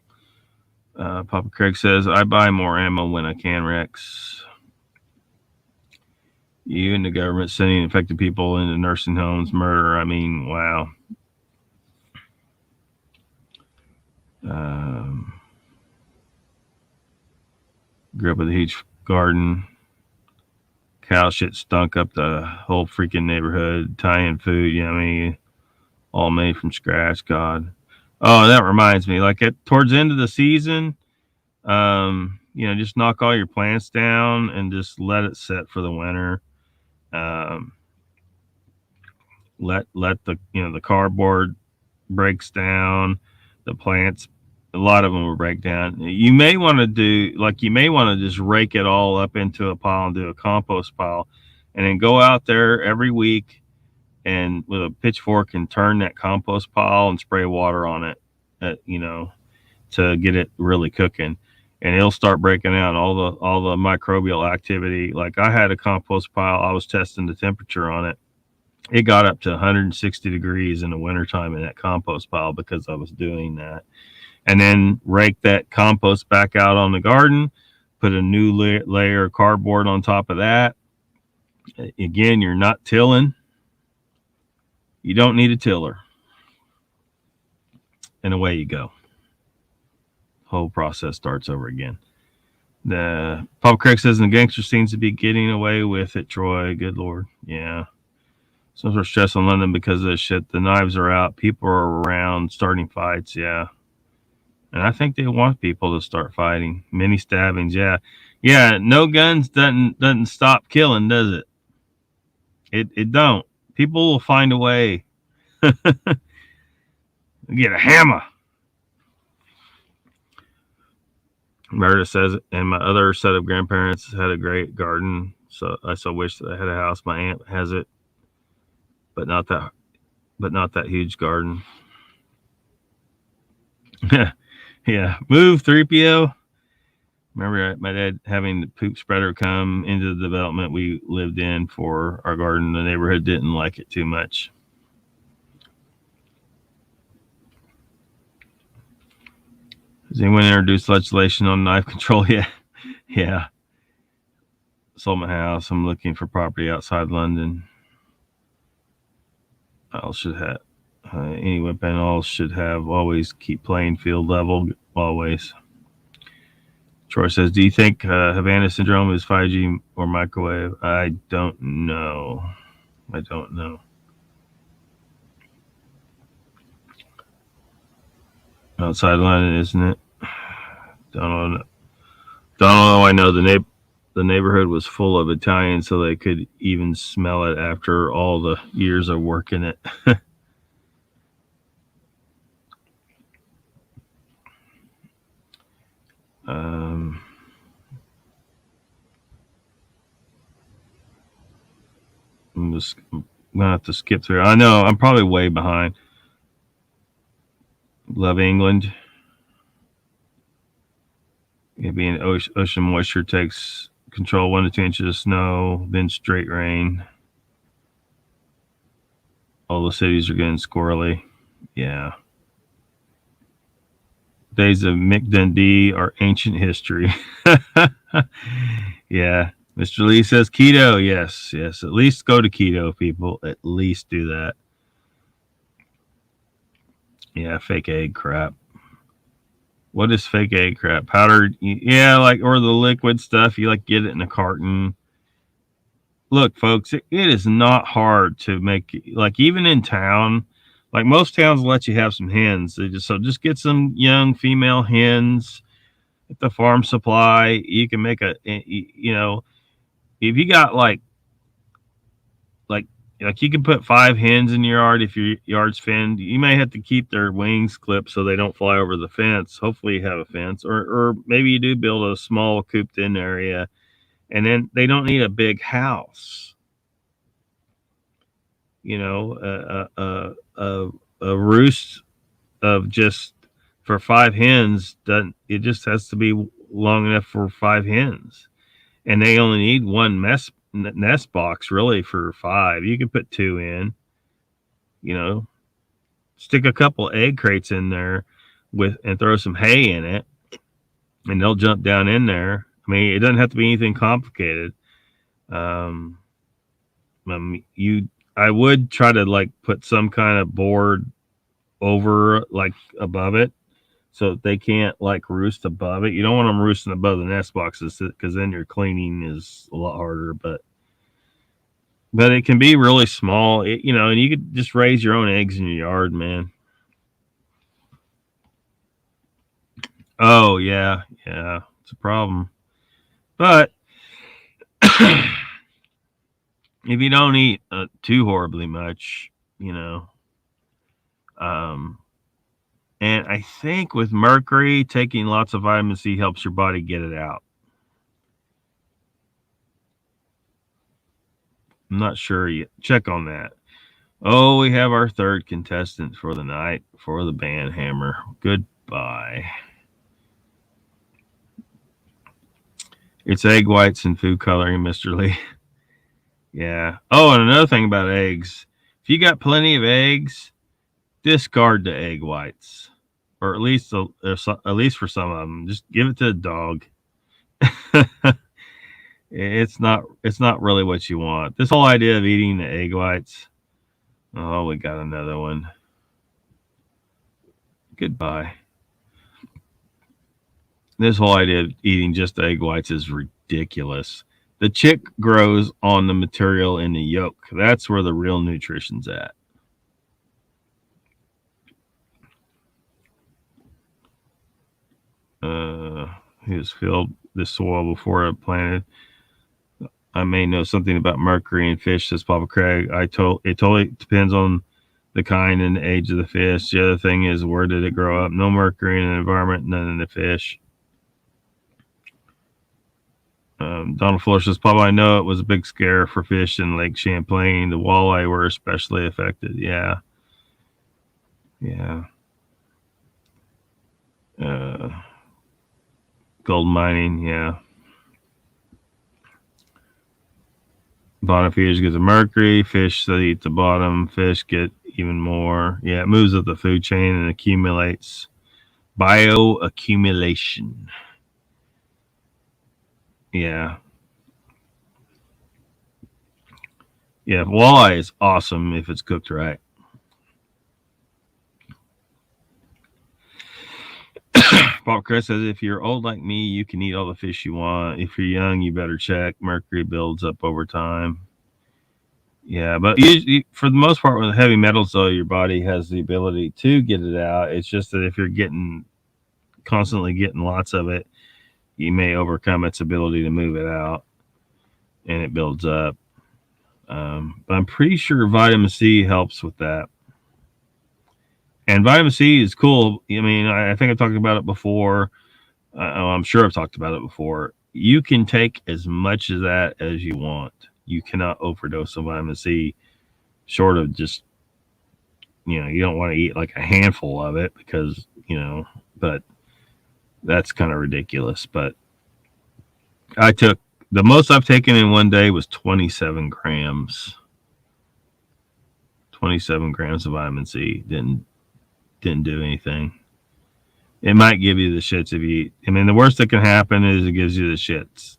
Papa Craig says, I buy more ammo when I can, Rex. You and the government sending infected people into nursing homes, murder. I mean, wow. Grew up with a huge garden. Cow shit stunk up the whole freaking neighborhood. Italian food, all made from scratch. God. Oh, that reminds me. Like towards the end of the season, just knock all your plants down and just let it set for the winter. Let the cardboard breaks down, the plants. A lot of them will break down. You may want to just rake it all up into a pile and do a compost pile, and then go out there every week and with a pitchfork and turn that compost pile and spray water on it, to get it really cooking, and it'll start breaking out all the microbial activity. Like I had a compost pile, I was testing the temperature on it. It got up to 160 degrees in the wintertime in that compost pile because I was doing that. And then rake that compost back out on the garden, put a new layer of cardboard on top of that. Again, you're not tilling. You don't need a tiller. And away you go. Whole process starts over again. The Papa Craig says the gangster seems to be getting away with it, Troy. Good Lord. Yeah. Some sort of stress on London because of this shit. The knives are out. People are around starting fights. Yeah. And I think they want people to start fighting. Many stabbings, yeah. Yeah, no guns doesn't stop killing, does it? It don't. People will find a way. Get a hammer. Meredith says, and my other set of grandparents had a great garden. So I so wish that I had a house. My aunt has it, but not that huge garden. Yeah, move 3PO. Remember my dad having the poop spreader come into the development we lived in for our garden. The neighborhood didn't like it too much. Has anyone introduced legislation on knife control yet? Yeah. Sold my house. I'm looking for property outside London. I should have. Any wet panels should have always keep playing field level always. Troy says, do you think Havana syndrome is 5G or microwave? I don't know. I don't know. Outside London, isn't it? Don't know. I know the neighborhood was full of Italians, so they could even smell it after all the years of working it. um, I'm gonna have to skip through. I know I'm probably way behind. Love England. It being ocean moisture takes control 1 to 2 inches of snow, then straight rain. All the cities are getting squirrely. Yeah. Days of Mick Dundee are ancient history. Yeah. Mr. Lee says keto. Yes, yes. At least go to keto, people. At least do that. Yeah, fake egg crap. What is fake egg crap? Powdered, yeah, like, or the liquid stuff. You like get it in a carton. Look, folks, it is not hard to make. Like, even in town, like most towns let you have some hens. So just get some young female hens at the farm supply. You can make if you got like you can put 5 hens in your yard if your yard's fenced. You may have to keep their wings clipped so they don't fly over the fence. Hopefully you have a fence, or maybe you do build a small cooped in area, and then they don't need a big house. A roost of just for 5 hens doesn't. It just has to be long enough for 5 hens, and they only need one nest box really for 5. You can put 2 in. Stick a couple egg crates in there and throw some hay in it, and they'll jump down in there. I mean, it doesn't have to be anything complicated. I would try to put some kind of board over above it so they can't roost above it. You don't want them roosting above the nest boxes because then your cleaning is a lot harder. But it can be really small, and you could just raise your own eggs in your yard, man. Oh yeah, it's a problem. But if you don't eat too horribly much, and I think with mercury, taking lots of vitamin C helps your body get it out. I'm not sure yet. Check on that. Oh, we have our third contestant for the night for the band hammer. Goodbye. It's egg whites and food coloring, Mr. Lee. Yeah. Oh, and another thing about eggs. If you got plenty of eggs, discard the egg whites. Or at least for some of them. Just give it to the dog. It's not really what you want. This whole idea of eating the egg whites. Oh, we got another one. Goodbye. This whole idea of eating just egg whites is ridiculous. The chick grows on the material in the yolk. That's where the real nutrition's at. He has filled the soil before it planted. I may know something about mercury in fish, says Papa Craig. It totally depends on the kind and the age of the fish. The other thing is, where did it grow up? No mercury in the environment, none in the fish. Donald Fuller says, Papa, I know it was a big scare for fish in Lake Champlain. The walleye were especially affected. Yeah. Gold mining, yeah. Bottom feeders get the mercury. Fish that eat the bottom fish get even more. Yeah, it moves up the food chain and accumulates. Bioaccumulation. Yeah. Yeah, walleye is awesome if it's cooked right. Bob Chris says, if you're old like me, you can eat all the fish you want. If you're young, you better check. Mercury builds up over time. Yeah, but for the most part, with heavy metals, though, your body has the ability to get it out. It's just that if you're constantly getting lots of it, you may overcome its ability to move it out, and it builds up. But I'm pretty sure vitamin C helps with that. And vitamin C is cool. I mean, I think I've talked about it before. I'm sure I've talked about it before. You can take as much of that as you want. You cannot overdose on vitamin C, short of just, you don't want to eat like a handful of it because, but that's kind of ridiculous. But the most I've taken in one day was 27 grams. 27 grams of vitamin C didn't do anything. It might give you the shits if you eat. I mean, the worst that can happen is it gives you the shits,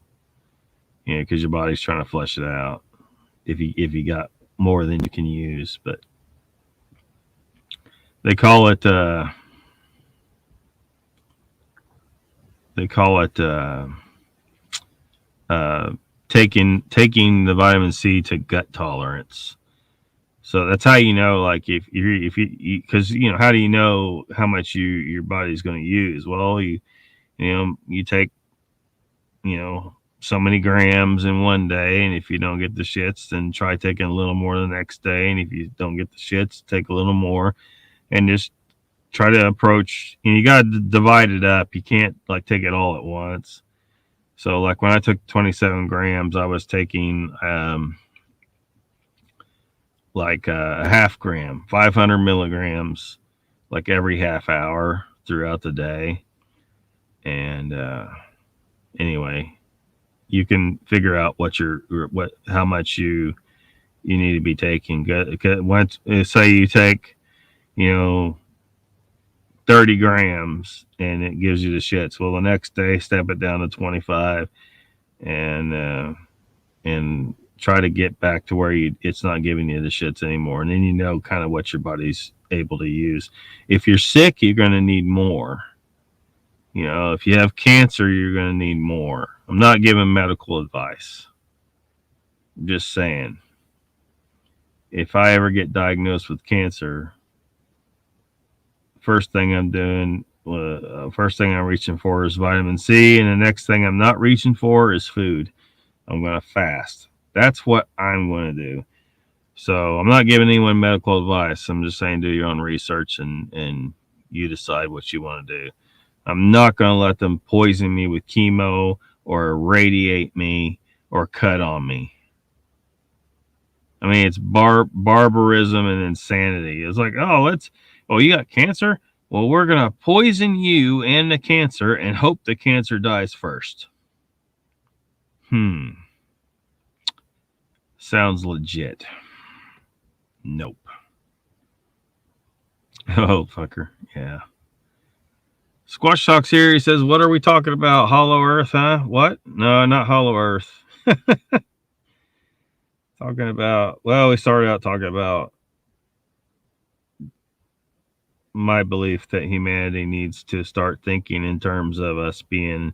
because your body's trying to flush it out if you got more than you can use. But they call it taking the vitamin C to gut tolerance. So that's how you know, like if you because how do you know how much your body's going to use? Well, you take so many grams in one day, and if you don't get the shits, then try taking a little more the next day, and if you don't get the shits, take a little more, and just try to approach. You got to divide it up. You can't like take it all at once. So like when I took 27 grams, I was taking like a half gram, 500 milligrams, like every half hour throughout the day. And anyway, you can figure out how much you need to be taking. Once, say you take 30 grams and it gives you the shits. Well, the next day, step it down to 25 and try to get back to where it's not giving you the shits anymore. And then kind of what your body's able to use. If you're sick, you're going to need more. If you have cancer, you're going to need more. I'm not giving medical advice. I'm just saying. If I ever get diagnosed with cancer, first thing I'm reaching for is vitamin C, and the next thing I'm not reaching for is food. I'm going to fast. That's what I'm going to do. So I'm not giving anyone medical advice. I'm just saying do your own research and you decide what you want to do. I'm not going to let them poison me with chemo or irradiate me or cut on me. I mean, it's barbarism and insanity. It's like, you got cancer? Well, we're going to poison you and the cancer and hope the cancer dies first. Sounds legit. Nope. Oh, fucker. Yeah. Squash Talks here. He says, what are we talking about? Hollow Earth, huh? What? No, not Hollow Earth. We started out talking about my belief that humanity needs to start thinking in terms of us being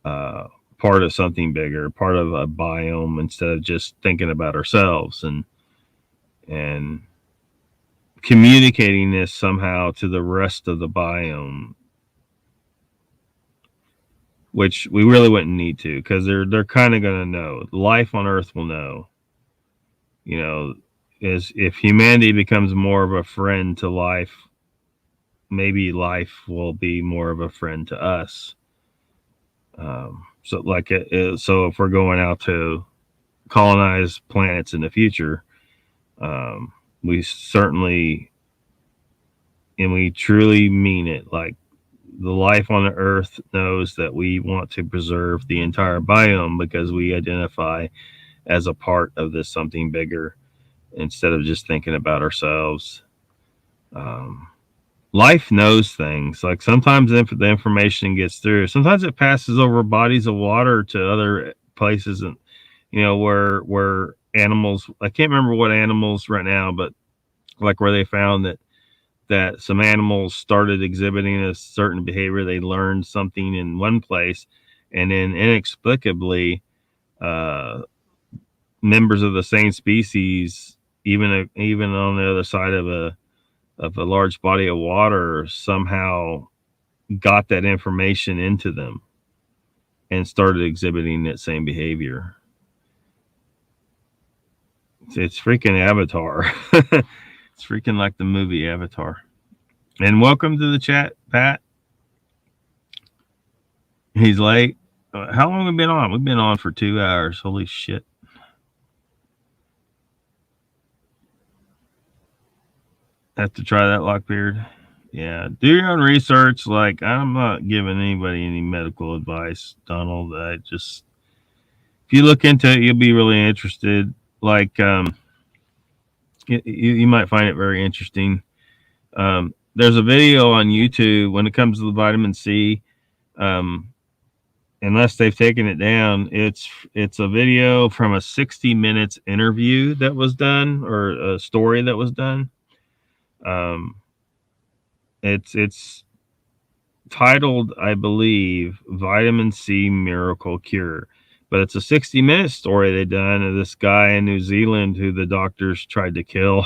part of something bigger, part of a biome, instead of just thinking about ourselves and communicating this somehow to the rest of the biome, which we really wouldn't need to, because they're kind of going to know. Life on Earth will know. If humanity becomes more of a friend to life, maybe life will be more of a friend to us. So if we're going out to colonize planets in the future, we certainly, and we truly mean it, like the life on the Earth knows that we want to preserve the entire biome because we identify as a part of this something bigger instead of just thinking about ourselves. Life knows things. Like sometimes the information gets through. Sometimes it passes over bodies of water to other places, and where animals. I can't remember what animals right now, but like where they found that that some animals started exhibiting a certain behavior. They learned something in one place, and then inexplicably, members of the same species, even on the other side of a large body of water, somehow got that information into them and started exhibiting that same behavior. It's freaking Avatar. It's freaking like the movie Avatar. And welcome to the chat, Pat. He's late. How long have we been on? We've been on for 2 hours. Holy shit. Have to try that, Lockbeard. Yeah, do your own research. Like, I'm not giving anybody any medical advice, Donald. I just, if you look into it, you'll be really interested. Like, you might find it very interesting. There's a video on YouTube when it comes to the vitamin C. Unless they've taken it down, it's a video from a 60 minutes interview that was done, or a story that was done. It's titled, I believe, Vitamin C Miracle Cure. But it's a 60-minute story they done of this guy in New Zealand who the doctors tried to kill.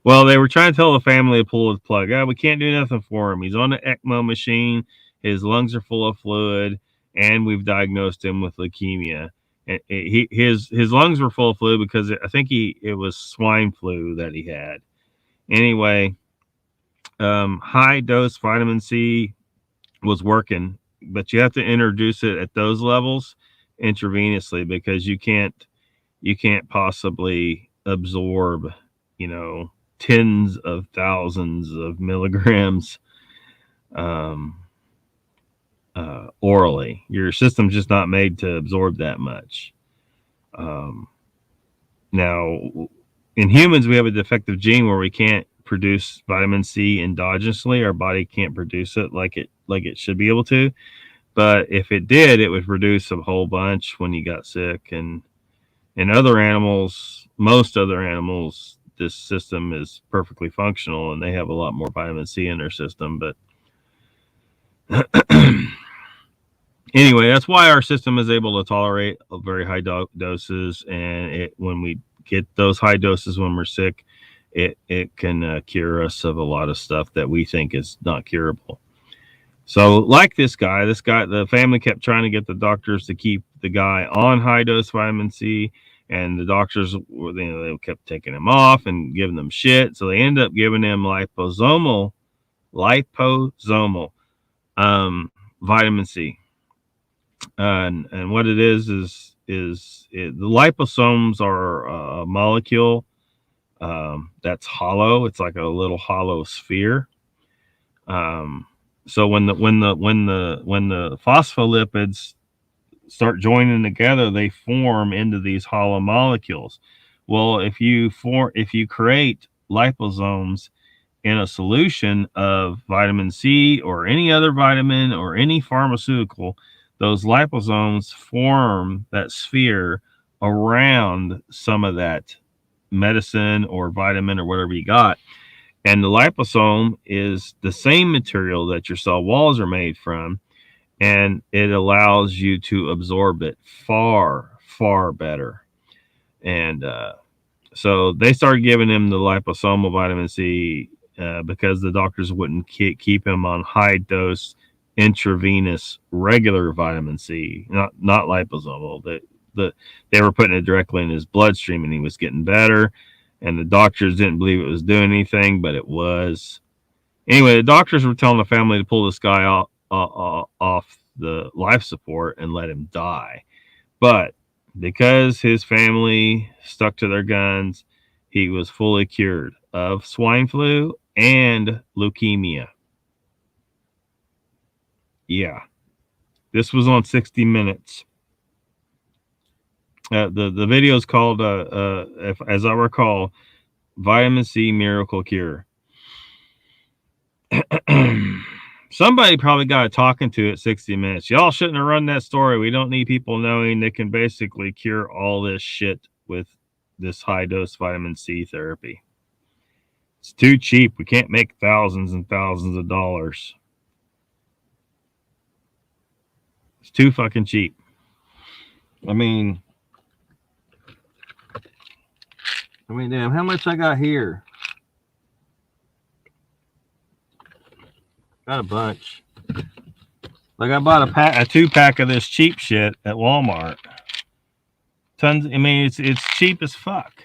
Well, they were trying to tell the family to pull the plug. Oh, we can't do nothing for him. He's on an ECMO machine. His lungs are full of fluid, and we've diagnosed him with leukemia. His lungs were full of fluid because I think it was swine flu that he had. Anyway, high dose vitamin C was working, but you have to introduce it at those levels intravenously, because you can't possibly absorb, tens of thousands of milligrams orally. Your system's just not made to absorb that much. Now, in humans, we have a defective gene where we can't produce vitamin C endogenously. Our body can't produce it like it should be able to. But if it did, it would produce a whole bunch when you got sick. And in other animals, most other animals, this system is perfectly functional, and they have a lot more vitamin C in their system. But anyway, that's why our system is able to tolerate very high doses. And when we get those high doses when we're sick, it can cure us of a lot of stuff that we think is not curable. So like this guy, the family kept trying to get the doctors to keep the guy on high dose vitamin C, and the doctors, they kept taking him off and giving them shit. So they ended up giving him liposomal vitamin C. And what it is the liposomes are a molecule that's hollow. It's like a little hollow sphere. So when the phospholipids start joining together, they form into these hollow molecules. Well, if you create liposomes in a solution of vitamin C or any other vitamin or any pharmaceutical, those liposomes form that sphere around some of that medicine or vitamin or whatever you got. And the liposome is the same material that your cell walls are made from, and it allows you to absorb it far, far better. And so they started giving him the liposomal vitamin C because the doctors wouldn't keep him on high dose intravenous regular vitamin C, not liposomal. They were putting it directly in his bloodstream, and he was getting better. And the doctors didn't believe it was doing anything, but it was. Anyway, the doctors were telling the family to pull this guy off the life support and let him die. But because his family stuck to their guns, he was fully cured of swine flu and leukemia. Yeah. This was on 60 Minutes. The video is called, as I recall, Vitamin C Miracle Cure. Somebody probably got a talking to at 60 Minutes. Y'all shouldn't have run that story. We don't need people knowing they can basically cure all this shit with this high dose vitamin C therapy. It's too cheap. We can't make thousands and thousands of dollars. It's too fucking cheap. I mean, damn, how much I got here? Got a bunch. Like I bought a 2-pack of this cheap shit at Walmart. Tons. I mean, it's cheap as fuck.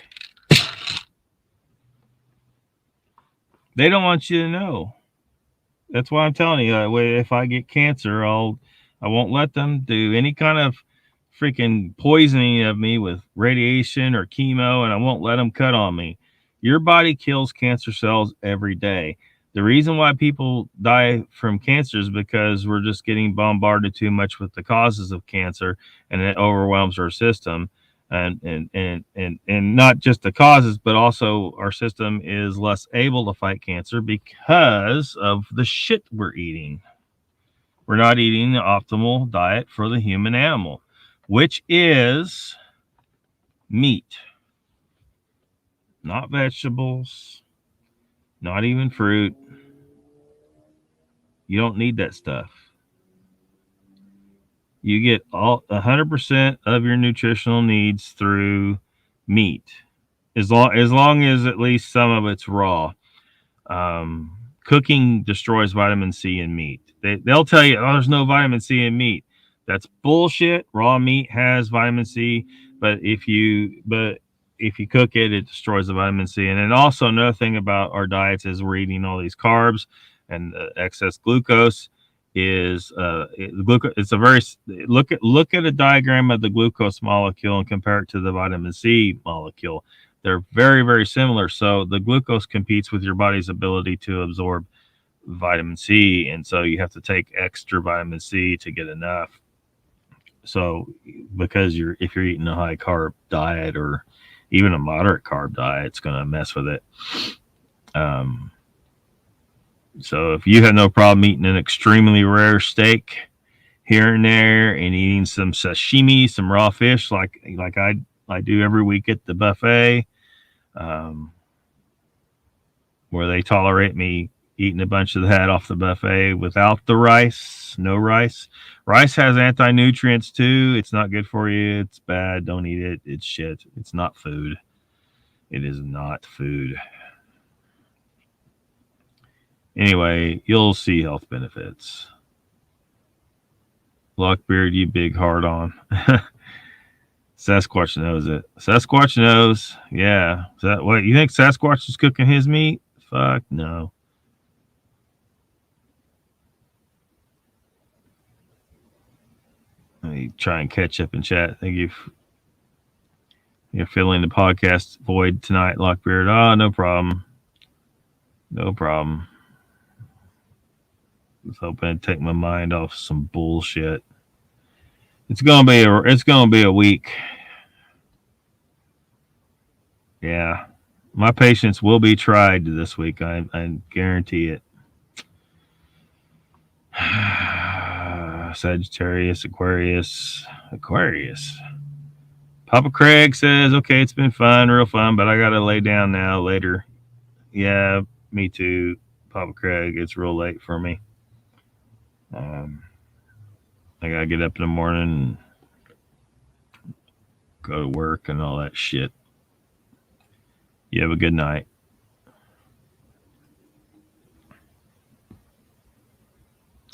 They don't want you to know. That's why I'm telling you. If I get cancer, I won't let them do any kind of freaking poisoning of me with radiation or chemo, and I won't let them cut on me. Your body kills cancer cells every day. The reason why people die from cancer is because we're just getting bombarded too much with the causes of cancer, and it overwhelms our system. And not just the causes, but also our system is less able to fight cancer because of the shit we're eating. We're not eating the optimal diet for the human animal, which is meat, not vegetables, not even fruit. You don't need that stuff. You get 100% of your nutritional needs through meat, as long as at least some of it's raw. Cooking destroys vitamin C in meat. They'll tell you, oh, there's no vitamin C in meat. That's bullshit. Raw meat has vitamin C, but if you cook it, it destroys the vitamin C. And then also another thing about our diets is we're eating all these carbs, and excess glucose is it's a very look at a diagram of the glucose molecule and compare it to the vitamin C molecule. They're very, very similar. So the glucose competes with your body's ability to absorb vitamin C, and so you have to take extra vitamin C to get enough. So because if you're eating a high carb diet or even a moderate carb diet, it's going to mess with it. So if you have no problem eating an extremely rare steak here and there and eating some sashimi, some raw fish, like I do every week at the buffet, where they tolerate me eating a bunch of that off the buffet without the rice, no rice. Rice has anti-nutrients too. It's not good for you. It's bad. Don't eat it. It's shit. It's not food. It is not food. Anyway, you'll see health benefits. Lockbeard, you big hard on. Sasquatch knows it. Sasquatch knows. Yeah. What, you think Sasquatch is cooking his meat? Fuck no. Let me try and catch up in chat. Thank you. You're filling the podcast void tonight, Lockbeard. Oh, no problem. No problem. I was hoping to take my mind off some bullshit. It's gonna be a week. Yeah, my patience will be tried this week. I guarantee it. Sagittarius, Aquarius. Papa Craig says, "Okay, it's been fun, real fun, but I gotta lay down now. Later." Yeah, me too, Papa Craig. It's real late for me. I gotta get up in the morning and go to work and all that shit. You have a good night.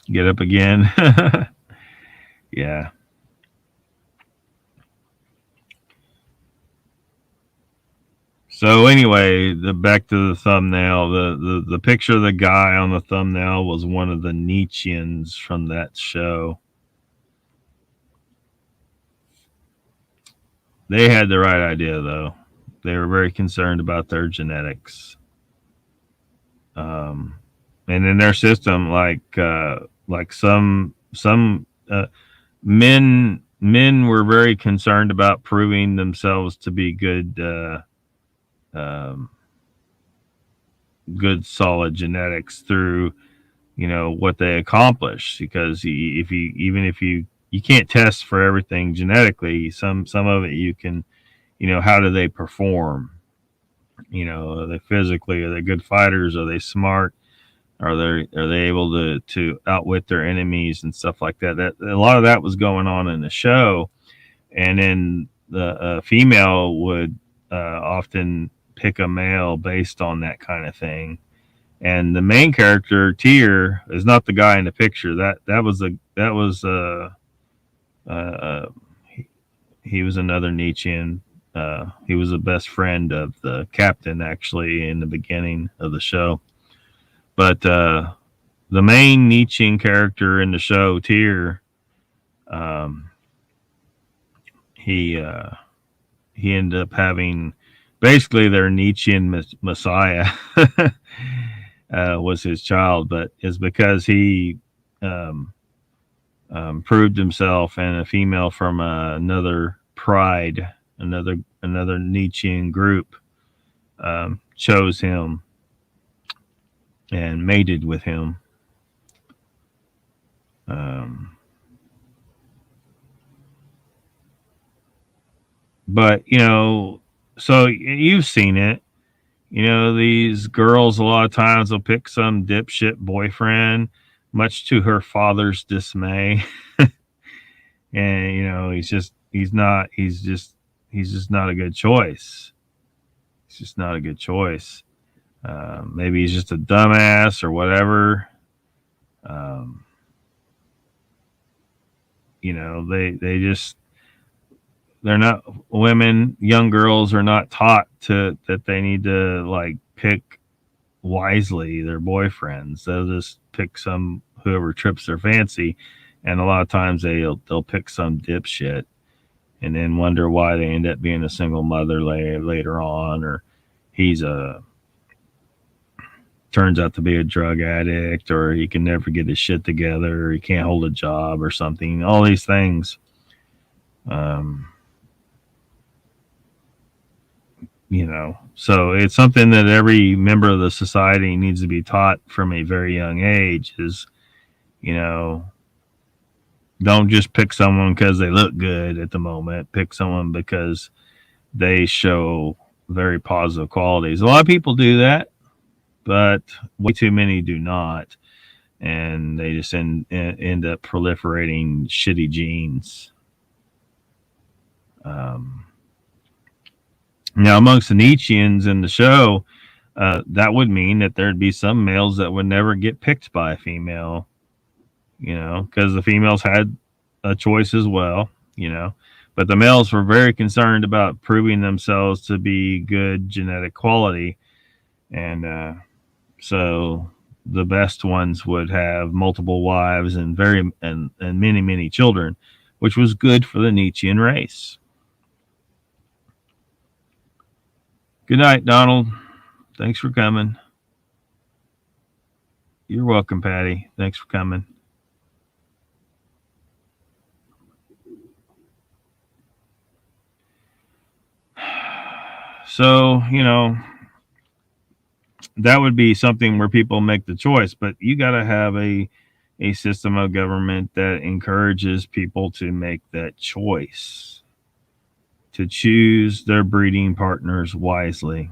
Get up again. Yeah. So anyway, back to the thumbnail. The picture of the guy on the thumbnail was one of the Nietzscheans from that show. They had the right idea, though. They were very concerned about their genetics. And in their system, like some men were very concerned about proving themselves to be good solid genetics through what they accomplish, because if you can't test for everything genetically, some of it you can, how do they perform, You know, are they physically? Are they good fighters? Are they smart? Are they able to outwit their enemies and stuff like that? That a lot of that was going on in the show, and then the female would often pick a male based on that kind of thing. And the main character Tyr is not the guy in the picture. Uh, he was another Nietzschean. He was the best friend of the captain actually in the beginning of the show. But the main Nietzschean character in the show, Tyr, um, he he ended up having basically their Nietzschean messiah was his child, but it's because he um, proved himself, and a female from another pride, another Nietzschean group, chose him and mated with him. But so you've seen it. These girls a lot of times will pick some dipshit boyfriend, much to her father's dismay. And he's just not a good choice. He's just not a good choice. Maybe he's just a dumbass or whatever. Um, they just, they're not, women, young girls are not taught that they need to like pick wisely their boyfriends. They'll just pick whoever trips their fancy, and a lot of times they'll pick some dipshit and then wonder why they end up being a single mother later on, or he's turns out to be a drug addict, or he can never get his shit together, or he can't hold a job or something. All these things. So it's something that every member of the society needs to be taught from a very young age is, don't just pick someone because they look good at the moment. Pick someone because they show very positive qualities. A lot of people do that, but way too many do not. And they just end up proliferating shitty genes. Now, amongst the Nietzscheans in the show, that would mean that there'd be some males that would never get picked by a female, because the females had a choice as well, but the males were very concerned about proving themselves to be good genetic quality. And so the best ones would have multiple wives and many, many children, which was good for the Nietzschean race. Good night, Donald. Thanks for coming. You're welcome, Patty. Thanks for coming. So, that would be something where people make the choice, but you got to have a system of government that encourages people to make that choice, to choose their breeding partners wisely.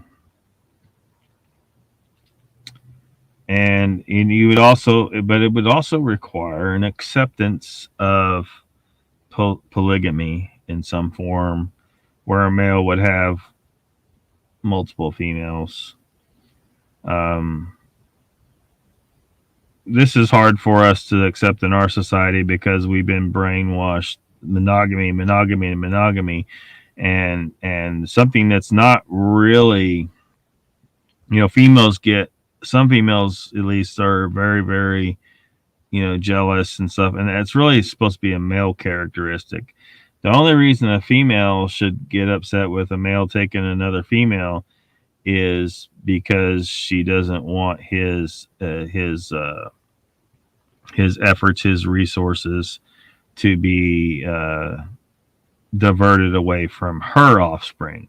And you would also, but it would also require an acceptance of polygamy in some form, where a male would have multiple females. This is hard for us to accept in our society because we've been brainwashed monogamy, and something that's not really, some females at least are very, very, jealous and stuff, and it's really supposed to be a male characteristic. The only reason a female should get upset with a male taking another female is because she doesn't want his efforts, his resources to be diverted away from her offspring.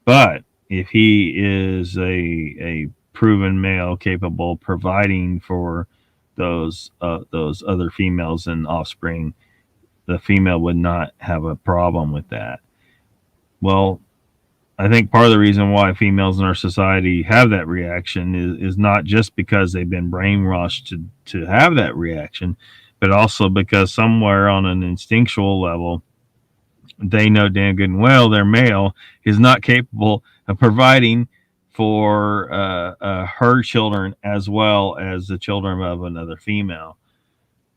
But if he is a proven male capable of providing for those other females and offspring, the female would not have a problem with that. Well, I think part of the reason why females in our society have that reaction is not just because they've been brainwashed to have that reaction, but also because somewhere on an instinctual level, they know damn good and well their male is not capable of providing for her children as well as the children of another female.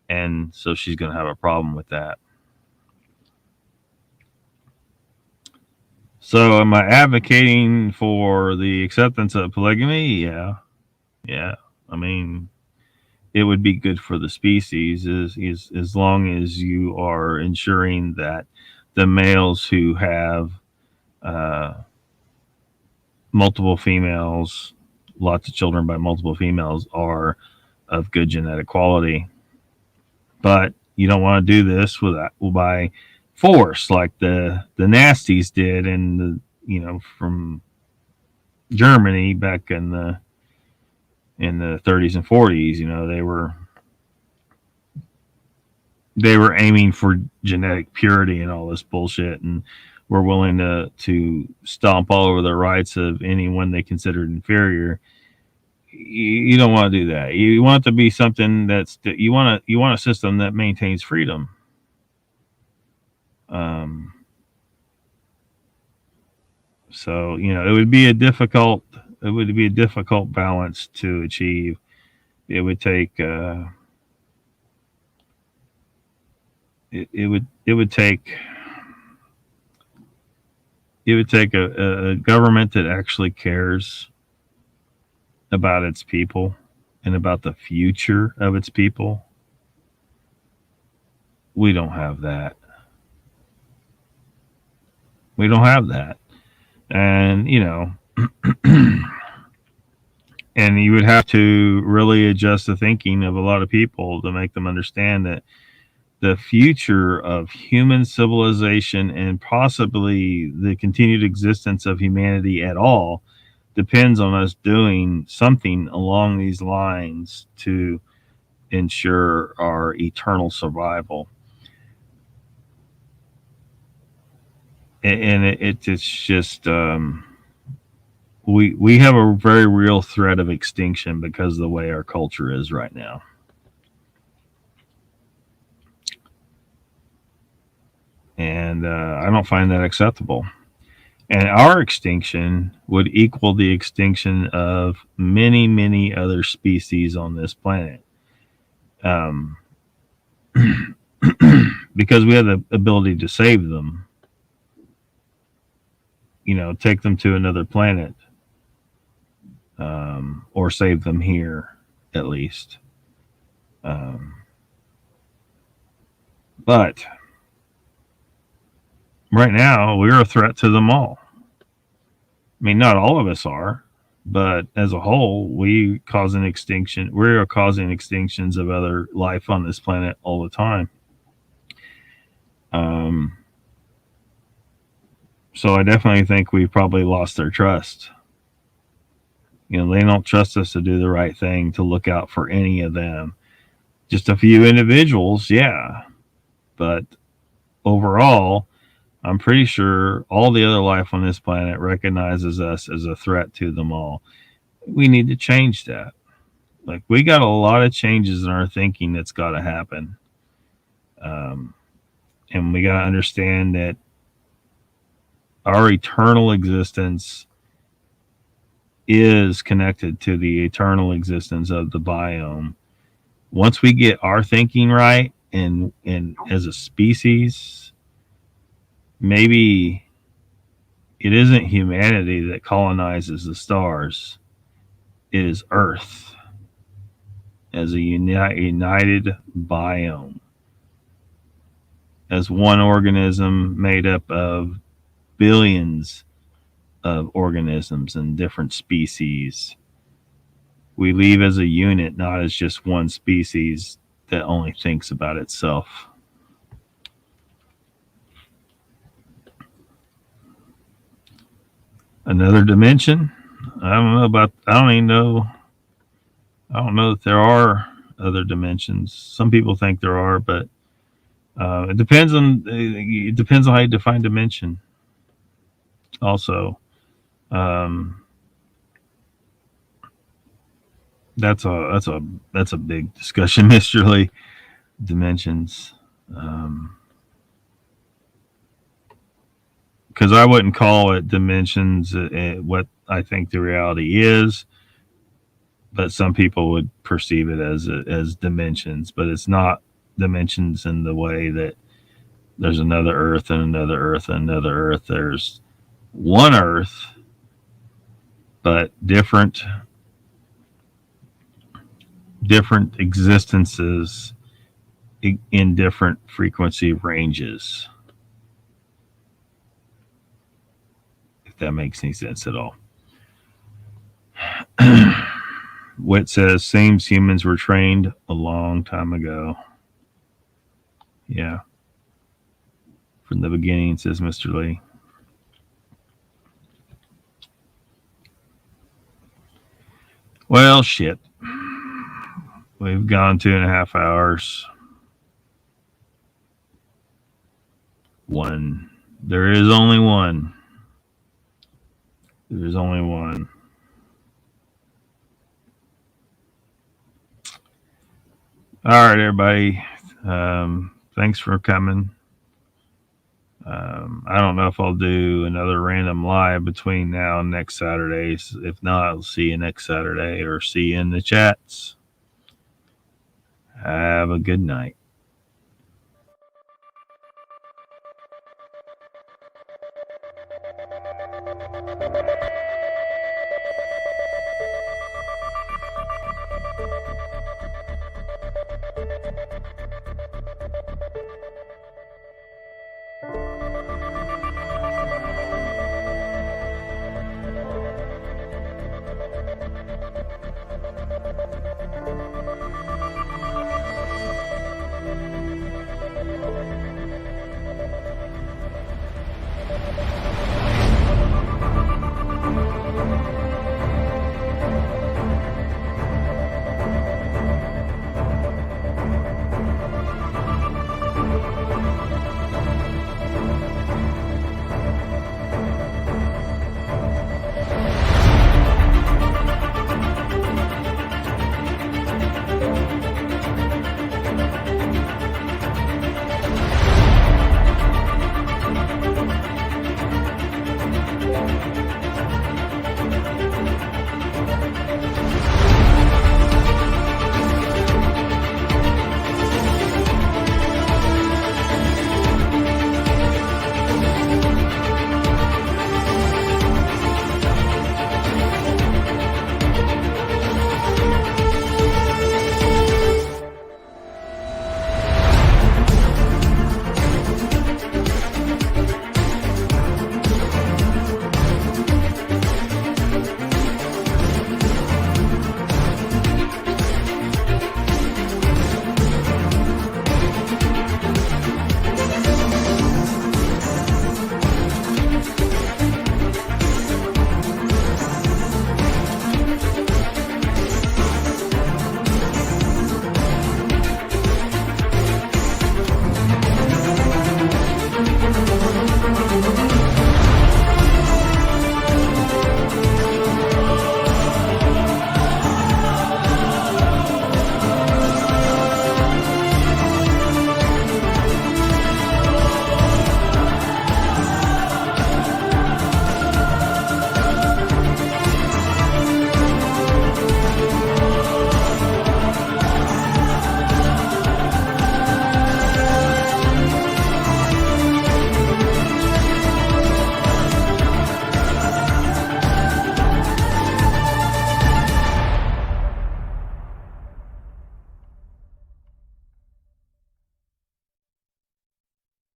And so she's going to have a problem with that. So, am I advocating for the acceptance of polygamy? Yeah, yeah. I mean, it would be good for the species as long as you are ensuring that the males who have uh, multiple females, lots of children by multiple females, are of good genetic quality. But you don't want to do this by force like the nasties did in the from Germany back in the 30s and 40s. They were aiming for genetic purity and all this bullshit, and were willing to stomp all over the rights of anyone they considered inferior. You don't want to do that. You want it to be something you want a system that maintains freedom. So it would be a difficult balance to achieve. It would take it would take a government that actually cares about its people and about the future of its people. We don't have that. We don't have that. And, and you would have to really adjust the thinking of a lot of people to make them understand that the future of human civilization and possibly the continued existence of humanity at all depends on us doing something along these lines to ensure our eternal survival. And it's just we have a very real threat of extinction because of the way our culture is right now. And I don't find that acceptable. And our extinction would equal the extinction of many, many other species on this planet. Because we have the ability to save them, take them to another planet, or save them here, at least. But right now, we're a threat to them all. I mean, not all of us are, but as a whole, we are causing extinctions of other life on this planet all the time. So I definitely think we've probably lost their trust. They don't trust us to do the right thing, to look out for any of them. Just a few individuals, yeah. But overall, I'm pretty sure all the other life on this planet recognizes us as a threat to them all. We need to change that. Like, we got a lot of changes in our thinking that's got to happen. And we got to understand that our eternal existence is connected to the eternal existence of the biome. Once we get our thinking right, and as a species, maybe it isn't humanity that colonizes the stars. It is Earth as a united biome, as one organism made up of billions of organisms and different species. We live as a unit, not as just one species that only thinks about itself. Another dimension? I don't know that there are other dimensions. Some people think there are, but it depends on how you define dimension. Also, That's a big discussion, Mr. Lee. Dimensions. Because I wouldn't call it dimensions what I think the reality is, but some people would perceive it as dimensions, but it's not dimensions in the way that there's another Earth and another Earth and another Earth. There's one Earth, but different existences in different frequency ranges. If that makes any sense at all. Witt says, seems humans were trained a long time ago. Yeah. From the beginning, says Mr. Lee. Well, shit. We've gone 2.5 hours. One. There is only one. There's only one. All right, everybody. Thanks for coming. I don't know if I'll do another random live between now and next Saturday. If not, I'll see you next Saturday or see you in the chats. Have a good night.